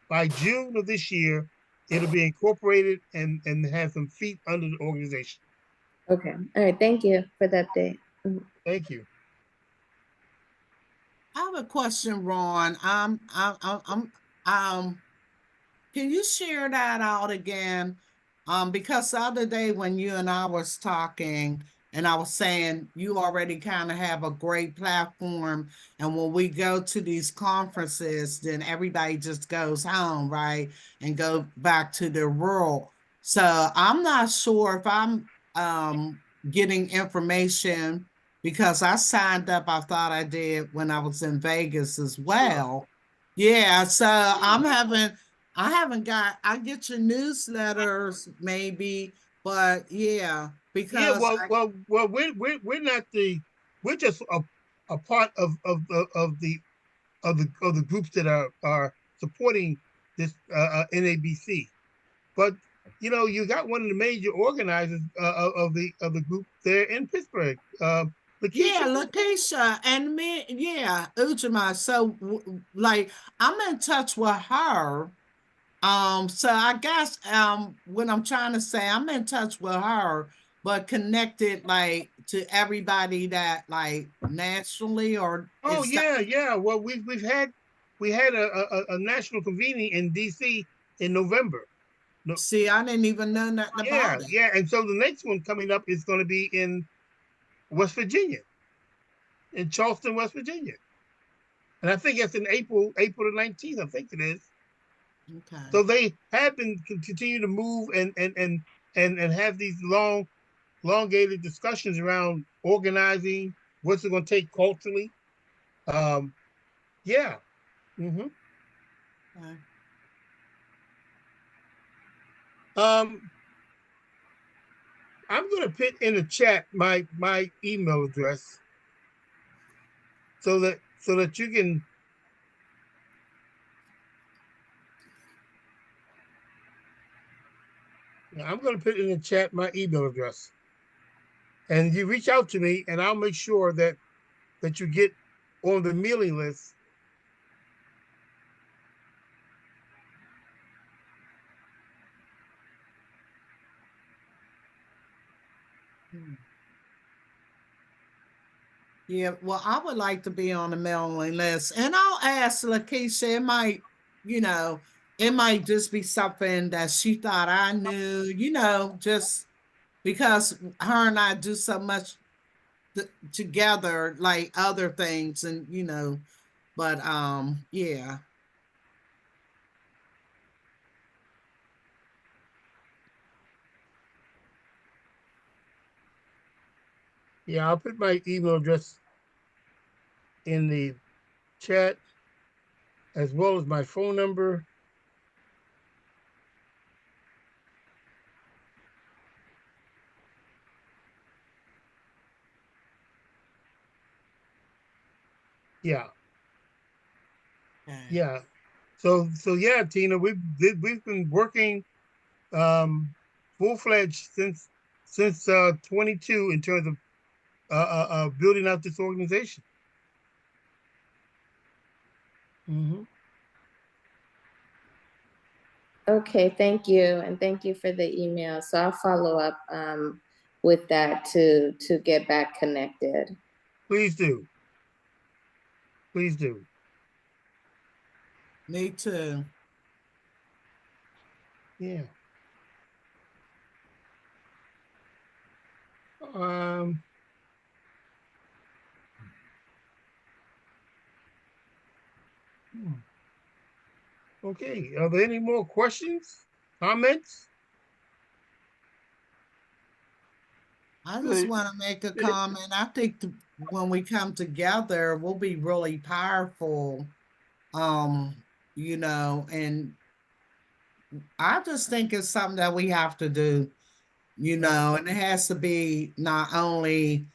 B: by June of this year, it'll be incorporated and have some feet under the organization.
D: Okay. All right. Thank you for the update. Mhm.
B: Thank you.
A: I have a question, Ron. Can you share that out again? Because the other day when you and I was talking, and I was saying you already kind of have a great platform, and when we go to these conferences, then everybody just goes home, right, and go back to their world. So I'm not sure if I'm getting information because I signed up. I thought I did when I was in Vegas as
B: Sure.
A: well. Yeah, so
B: Sure.
A: I haven't got, I get your newsletters maybe, but yeah,
B: Yeah.
A: because
B: We're not we're just a part of the groups that are supporting this NABC. But you got one of the major organizers of the group there in Pittsburgh,
A: yeah,
B: Lakeisha.
A: Lakeisha and me, yeah, Ujima. So like I'm in touch with her. So I guess what I'm trying to say, I'm in touch with her, but connected like to everybody that like nationally, or
B: Oh
A: is that,
B: yeah, yeah. Well, we had a national convening in D.C. in November. No,
A: see, I didn't even know nothing
B: yeah,
A: about it.
B: yeah. And so the next one coming up is going to be in West Virginia, in Charleston, West Virginia, and I think it's in April the 19th. I think it is.
A: Okay.
B: So they have been continue to move and have these elongated discussions around organizing. What's it going to take culturally? Um, yeah. hmm
A: Okay.
B: Um, I'm going to put in the chat my email address so that you can. I'm going to put in the chat my email address, and you reach out to me, and I'll make sure that you get on the mailing list.
A: Hmm. Yeah, well, I would like to be on the mailing list, and I'll ask Lakeisha. It might, you know, it might just be something that she thought I knew, just because her and I do so much together, like other things, and but yeah.
B: Yeah, I'll put my email address in the chat as well as my phone number. Yeah,
A: Okay.
B: yeah. So yeah, Tina, we've been working full fledged since 22 in terms of building out this organization. hmm
D: Okay, thank you. And thank you for the email. So I'll follow up with that to get back connected.
B: Please do. Please do.
A: Me too.
B: Yeah. Um, okay. Are there any more questions, comments?
A: I just
E: Good.
A: want to make a comment. I think when we come together, we'll be really powerful. Um, and I just think it's something that we have to do, and it has to be not only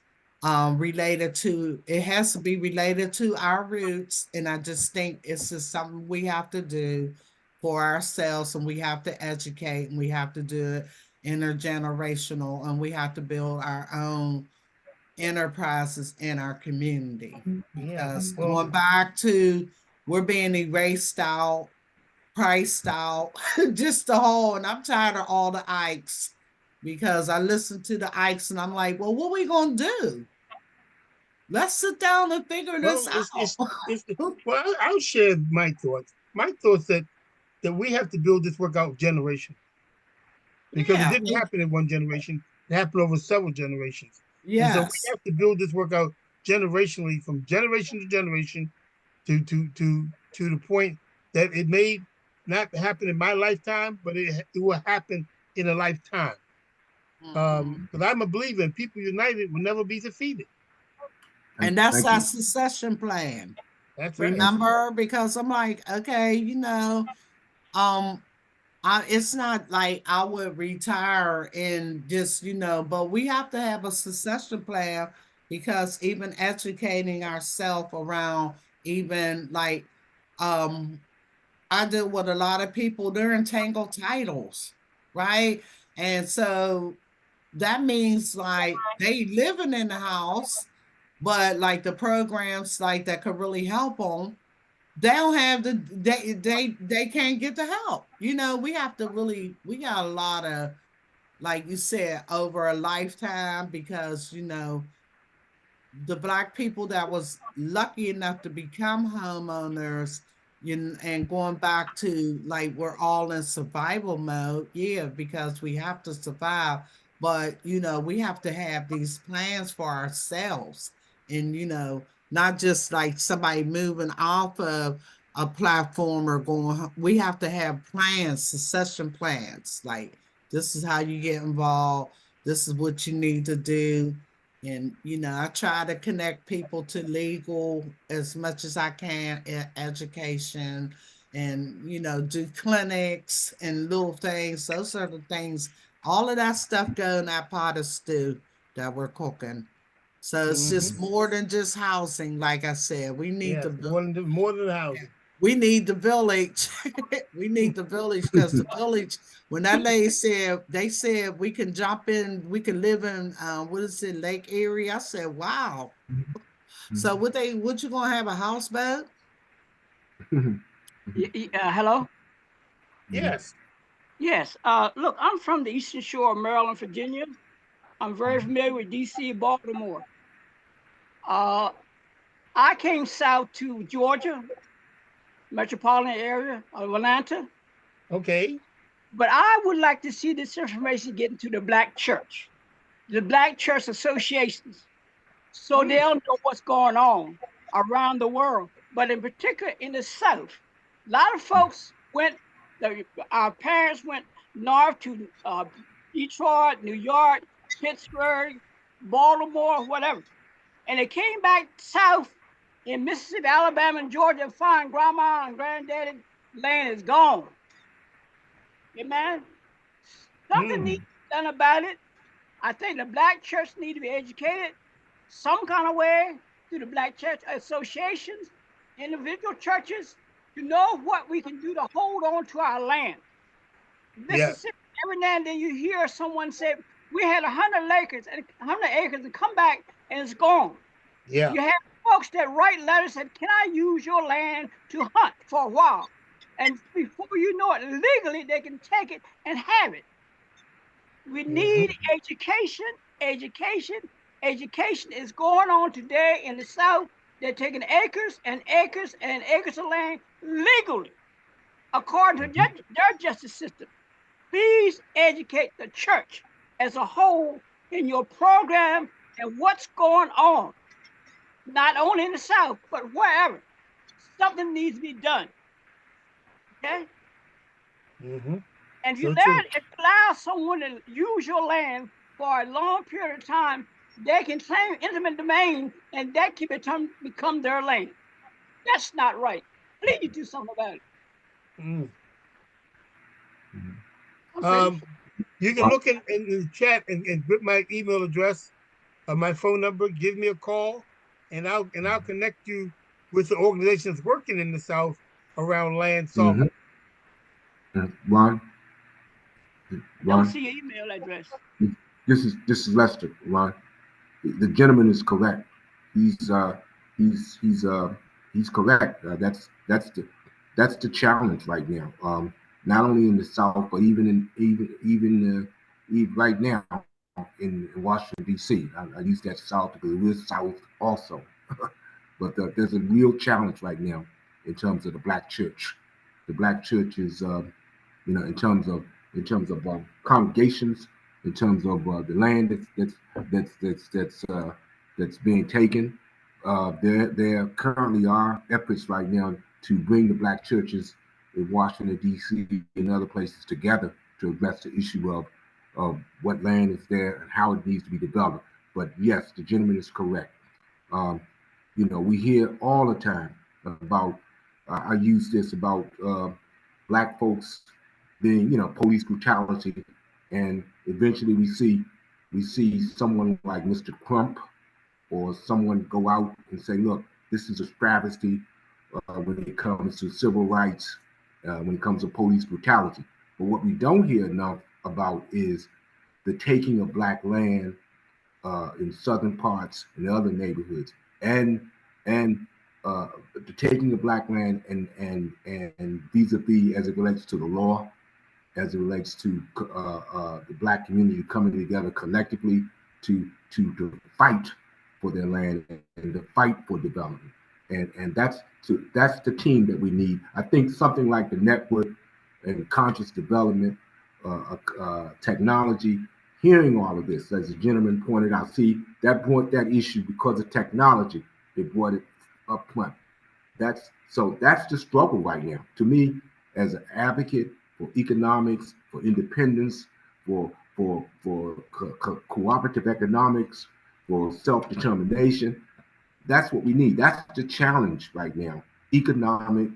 A: it has to be related to our roots. And I just think it's just something we have to do for ourselves, and we have to educate, and we have to do it intergenerational, and we have to build our own enterprises in our community.
B: Yeah.
A: Because
B: Well,
A: going back to, we're being erased out, priced out, just the whole, and I'm tired of all the Ikes, because I listen to the Ikes and I'm like, well, what are we gonna do? Let's sit down and figure
B: well,
A: this
B: it's
A: out.
B: it's well. I'll share my thoughts. My thoughts that we have to build this work out generation, because it
A: Yeah,
B: didn't happen in one generation. It happened over several generations, and so we
A: yes.
B: have to build this work out generationally, from generation to generation, to the point that it may not happen in my lifetime, but it will happen in a lifetime.
A: Mhm.
B: But I'm a believer in people united will never be defeated.
A: And that's
C: Thank
A: our
C: you.
A: succession plan.
B: That's right.
A: Remember, because I'm like, okay, um, it's not like I would retire and just, but we have to have a succession plan, because even educating ourselves around, even like, um, I deal with a lot of people, they're entangled titles, right? And so that means like they living in the house, but like the programs like that could really help them, they don't have they can't get the help. We have to really, we got a lot of, like you said, over a lifetime, because the Black people that was lucky enough to become homeowners, and going back to, like, we're all in survival mode, yeah, because we have to survive. But we have to have these plans for ourselves, and not just like somebody moving off of a platform or going. We have to have plans, succession plans. Like, this is how you get involved. This is what you need to do. And I try to connect people to legal as much as I can, education, and do clinics and little things. Those are the things. All of that stuff go in that pot of stew that we're cooking. So it's just
B: Mm-hmm.
A: more than just housing. Like I said, we need
B: Yes,
A: to build.
B: more than housing.
A: We need the village. We need the village, because the village, when that lady said, they said we can jump in, we can live in, what is it, Lake Erie? I said, wow. So what you gonna have, a houseboat?
E: Hello?
B: Yes.
E: Yes. Look, I'm from the Eastern Shore of Maryland, Virginia. I'm very familiar with DC, Baltimore. Uh, I came south to Georgia, metropolitan area of Atlanta,
B: Okay.
E: but I would like to see this information get into the Black church, the Black church associations, so they'll know what's going on around the world, but in particular in the South. A lot of folks went, our parents went north to Detroit, New York, Pittsburgh, Baltimore, whatever. And they came back south in Mississippi, Alabama, and Georgia and find grandma and granddaddy land is gone. Amen. Something needs
B: Mm.
E: to be done about it. I think the Black church need to be educated some kind of way through the Black church associations, individual churches, to know what we can do to hold on to our land.
B: Yeah.
E: Mississippi, every now and then you hear someone say, we had 100 acres and 100 acres and come back and it's gone.
B: Yeah.
E: You have folks that write letters and can I use your land to hunt for a while? And before you know it, legally they can take it and have it. We need
B: Mm-hmm.
E: education. education. Education is going on today in the South. They're taking acres and acres and acres of land legally, according to their justice system. Please educate the church as a whole in your program and what's going on, not only in the South, but wherever. Something needs to be done. Okay?
B: Mm-hmm.
E: And if you
B: So true.
E: allow someone to use your land for a long period of time, they can claim intimate domain and that can become their land. That's not right. Please do something about it.
B: Mm.
E: I'm finished.
B: You can look in the chat and put my email address, my phone number. Give me a call, and I'll connect you with the organizations working in the South around land
C: Mm-hmm.
B: sovereignty.
C: Ron,
E: Don't
C: Ron,
E: see your email address.
C: this is Lester. Ron, the gentleman is correct. He's he's he's uh he's correct. That's the challenge right now. Not only in the South, but even right now in Washington D.C. I use that South because it is South also. But there's a real challenge right now in terms of the black church. The black church is, in terms of congregations, in terms of the land that's being taken. There currently are efforts right now to bring the black churches in Washington D.C. and other places together to address the issue of what land is there and how it needs to be developed. But yes, the gentleman is correct. Um, we hear all the time about, I use this about black folks being, police brutality, and eventually we see someone like Mr. Crump or someone go out and say, look, this is a travesty when it comes to civil rights, when it comes to police brutality. But what we don't hear enough about is the taking of black land in southern parts and other neighborhoods, and the taking of black land and vis-a-vis as it relates to the law, as it relates to the black community coming together collectively to fight for their land and to fight for development. And that's the team that we need. I think something like the network and conscious development, technology, hearing all of this, as the gentleman pointed out, see, that brought that issue because of technology. It brought it up front. That's the struggle right now. To me, as an advocate for economics, for independence, for cooperative economics, for self-determination, that's what we need. That's the challenge right now. Economic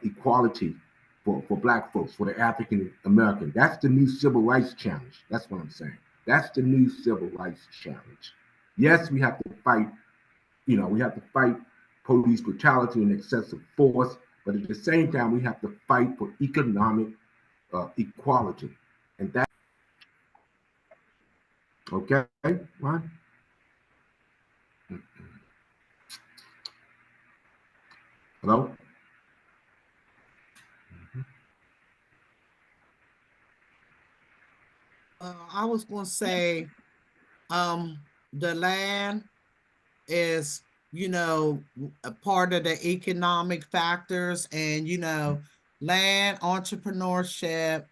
C: equality for black folks, for the African American. That's the new civil rights challenge. That's what I'm saying. That's the new civil rights challenge. Yes, we have to fight police brutality and excessive force, but at the same time, we have to fight for economic equality. And that, okay, Ron? Hello?
A: I was going to say, the land is, a part of the economic factors, and, land, entrepreneurship,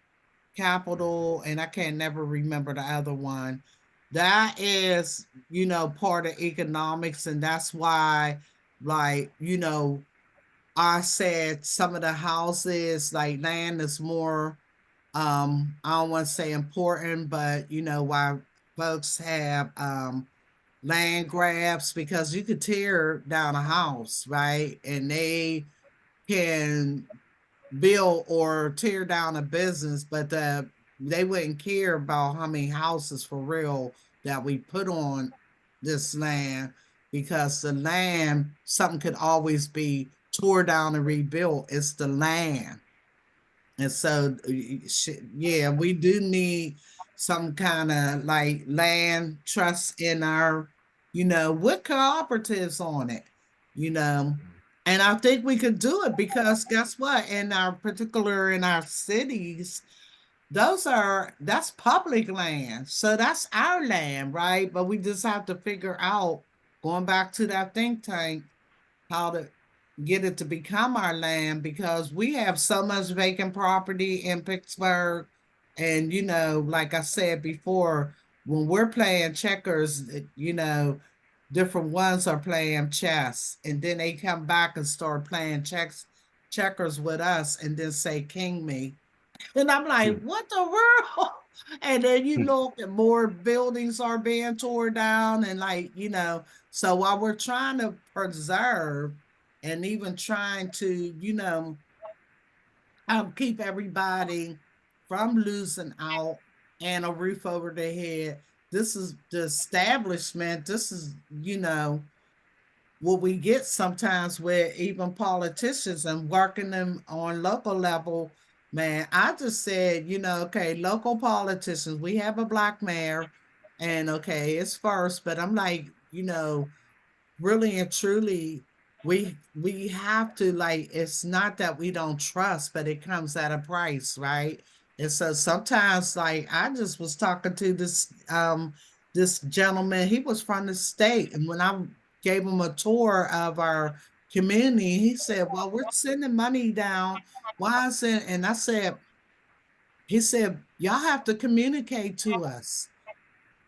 A: capital, and I can't never remember the other one. That is, part of economics, and that's why, like, I said some of the houses, like land is more, I don't want to say important, but why folks have land grabs, because you could tear down a house, right? And they can build or tear down a business, but they wouldn't care about how many houses for real that we put on this land, because the land, something could always be tore down and rebuilt. It's the land. And so, yeah, we do need some kind of like land trust in our, with cooperatives on it, you know. And I think we could do it because guess what? In our cities, that's public land. So that's our land, right? But we just have to figure out, going back to that think tank, how to get it to become our land, because we have so much vacant property in Pittsburgh. And, like I said before, when we're playing checkers, different ones are playing chess, and then they come back and start playing checkers with us and then say, King me. And I'm like, what the world? And then you look at more buildings are being torn down, and so while we're trying to preserve and even trying to, keep everybody from losing out and a roof over their head, this is the establishment. This is, what we get sometimes with even politicians and working them on local level. Man, I just said, okay, local politicians, we have a black mayor, and okay, it's first, but I'm like, really and truly, we have to, like, it's not that we don't trust, but it comes at a price, right? And so sometimes, like, I just was talking to this gentleman. He was from the state, and when I gave him a tour of our community, he said, well, we're sending money down. Why is it? And he said, y'all have to communicate to us.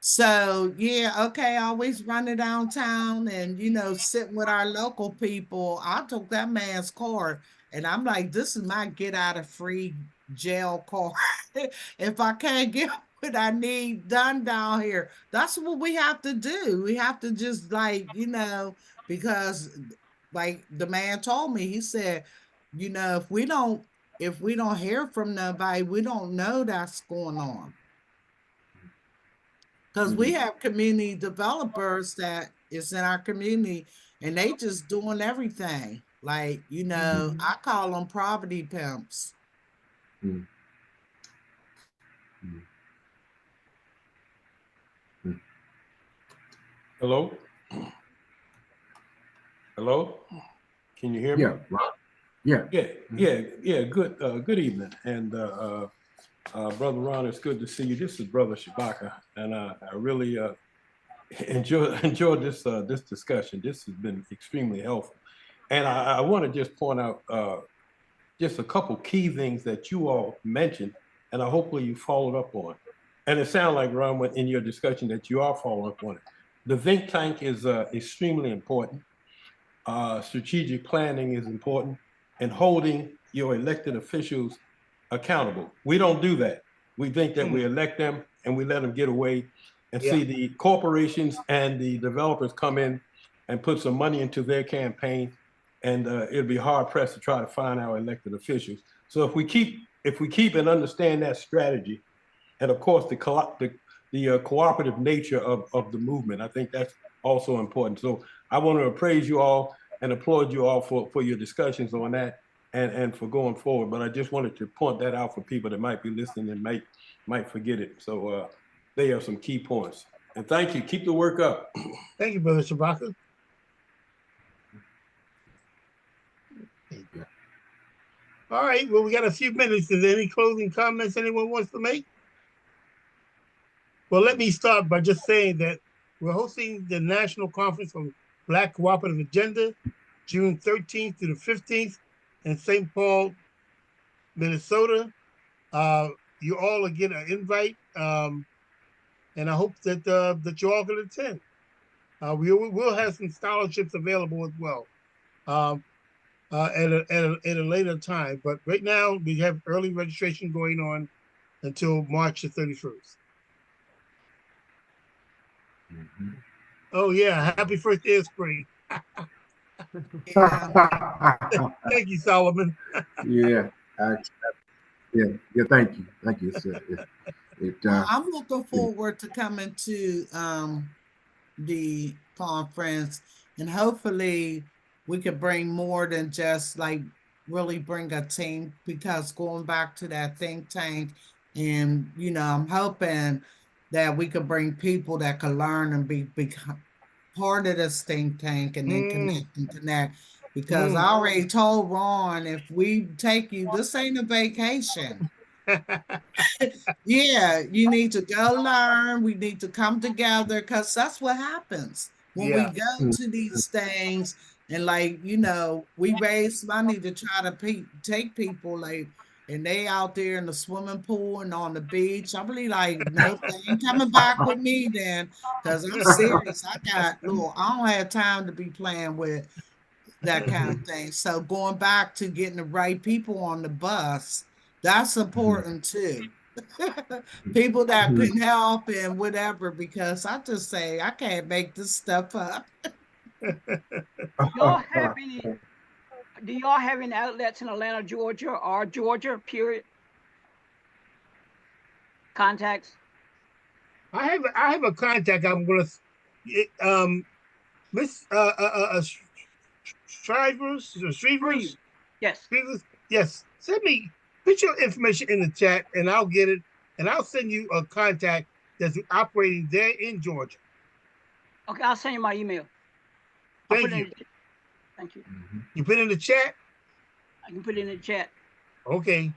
A: So yeah, okay, always running downtown and, sitting with our local people. I took that man's card, and I'm like, this is my get out of free jail card. If I can't get what I need done down here, that's what we have to do. We have to just, like, because, like the man told me, he said, if we don't hear from nobody, we don't know that's going on. Because we have community developers that is in our community, and they just doing everything. Like, I call them property pimps.
C: Mm.
F: Hello? Hello? Can you hear me?
C: Yeah, right. Yeah.
F: Yeah. Good evening. And Brother Ron, it's good to see you. This is Brother Shabaka, and I really enjoyed this discussion. This has been extremely helpful. And I want to just point out just a couple key things that you all mentioned, and I hopefully you followed up on. And it sounds like, Ron, in your discussion that you are following up on it. The think tank is extremely important. Strategic planning is important, and holding your elected officials accountable. We don't do that. We think that we elect them and we let them get away, and see the corporations and the developers come in and put some money into their campaign, and it'll be hard pressed to try to find our elected officials. So if we keep and understand that strategy, and of course the cooperative nature of the movement, I think that's also important. So I want to praise you all and applaud you all for your discussions on that, and for going forward. But I just wanted to point that out for people that might be listening and might forget it. So they are some key points. And thank you. Keep the work up.
B: Thank you, Brother Shabaka. All right, well, we got a few minutes. Is there any closing comments anyone wants to make? Well, let me start by just saying that we're hosting the National Conference on Black Cooperative Agenda, June 13th to the 15th in St. Paul, Minnesota. You all get an invite, and I hope that you all can attend. We'll have some scholarships available as well at a later time. But right now, we have early registration going on until March the 31st. Oh yeah, happy first day of spring. Thank you, Solomon.
C: Yeah. Yeah. Thank you.
A: I'm looking forward to coming to the conference, and hopefully we could bring more than just, like, really bring a team, because going back to that think tank, and I'm hoping that we could bring people that could learn and become part of this think tank, and then connect. Because I already told Ron, if we take you, this ain't a vacation. Yeah, you need to go learn. We need to come together because that's what happens when we
B: Yeah.
A: go to these things. And like, you know, we raise money to try to take people like, and they out there in the swimming pool and on the beach. I'm really like, nope, they ain't coming back with me then because I'm serious. I don't have time to be playing with that kind of thing. So going back to getting the right people on the bus, that's important too. People that can help and whatever, because I just say I can't make this stuff up.
E: Y'all have any? Do y'all have any outlets in Atlanta, Georgia, or Georgia? Period. Contacts.
B: I have a contact. I'm gonna Miss
E: Free.
B: Shrevers.
E: Yes.
B: Yes. Send me put your information in the chat and I'll get it and I'll send you a contact that's operating there in Georgia.
E: Okay, I'll send you my email.
B: Thank you.
E: Thank you.
B: You put it in the chat?
E: I can put it in the chat.
B: Okay.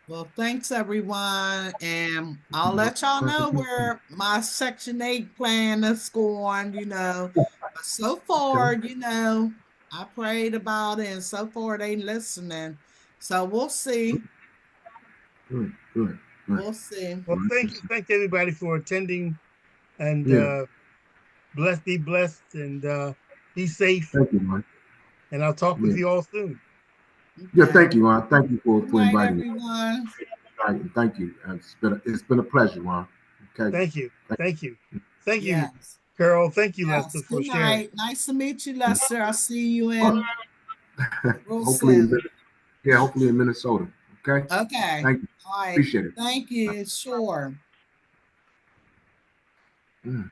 A: Well, thanks everyone. And I'll let y'all know where my Section 8 plan is going, you know. But so far, you know, I prayed about it and so far they listening. So we'll see.
C: Good, good, good.
A: We'll see.
B: Well, thank you. Thank everybody for attending and
C: Yeah,
B: be blessed and be safe.
C: thank you, man.
B: And I'll talk with
C: Yeah,
B: you all soon.
C: yeah,
A: Okay.
C: thank you, Ron. Thank you
A: Good
C: for
A: night,
C: inviting me.
A: everyone.
C: Thank you. It's been a pleasure, Ron. Okay.
B: Thank you.
C: Thank
B: Thank you. Thank you,
A: Yes.
B: Carol. Thank you, Lester,
A: Yes.
B: for
A: Good
B: sharing.
A: night. Nice to meet you, Lester. I'll see you
C: you.
A: in real
C: Hopefully,
A: soon.
C: hopefully in Minnesota. Okay.
A: Okay.
C: Thank you.
A: All right.
C: Appreciate it.
A: Thank you. Sure.
C: Mm.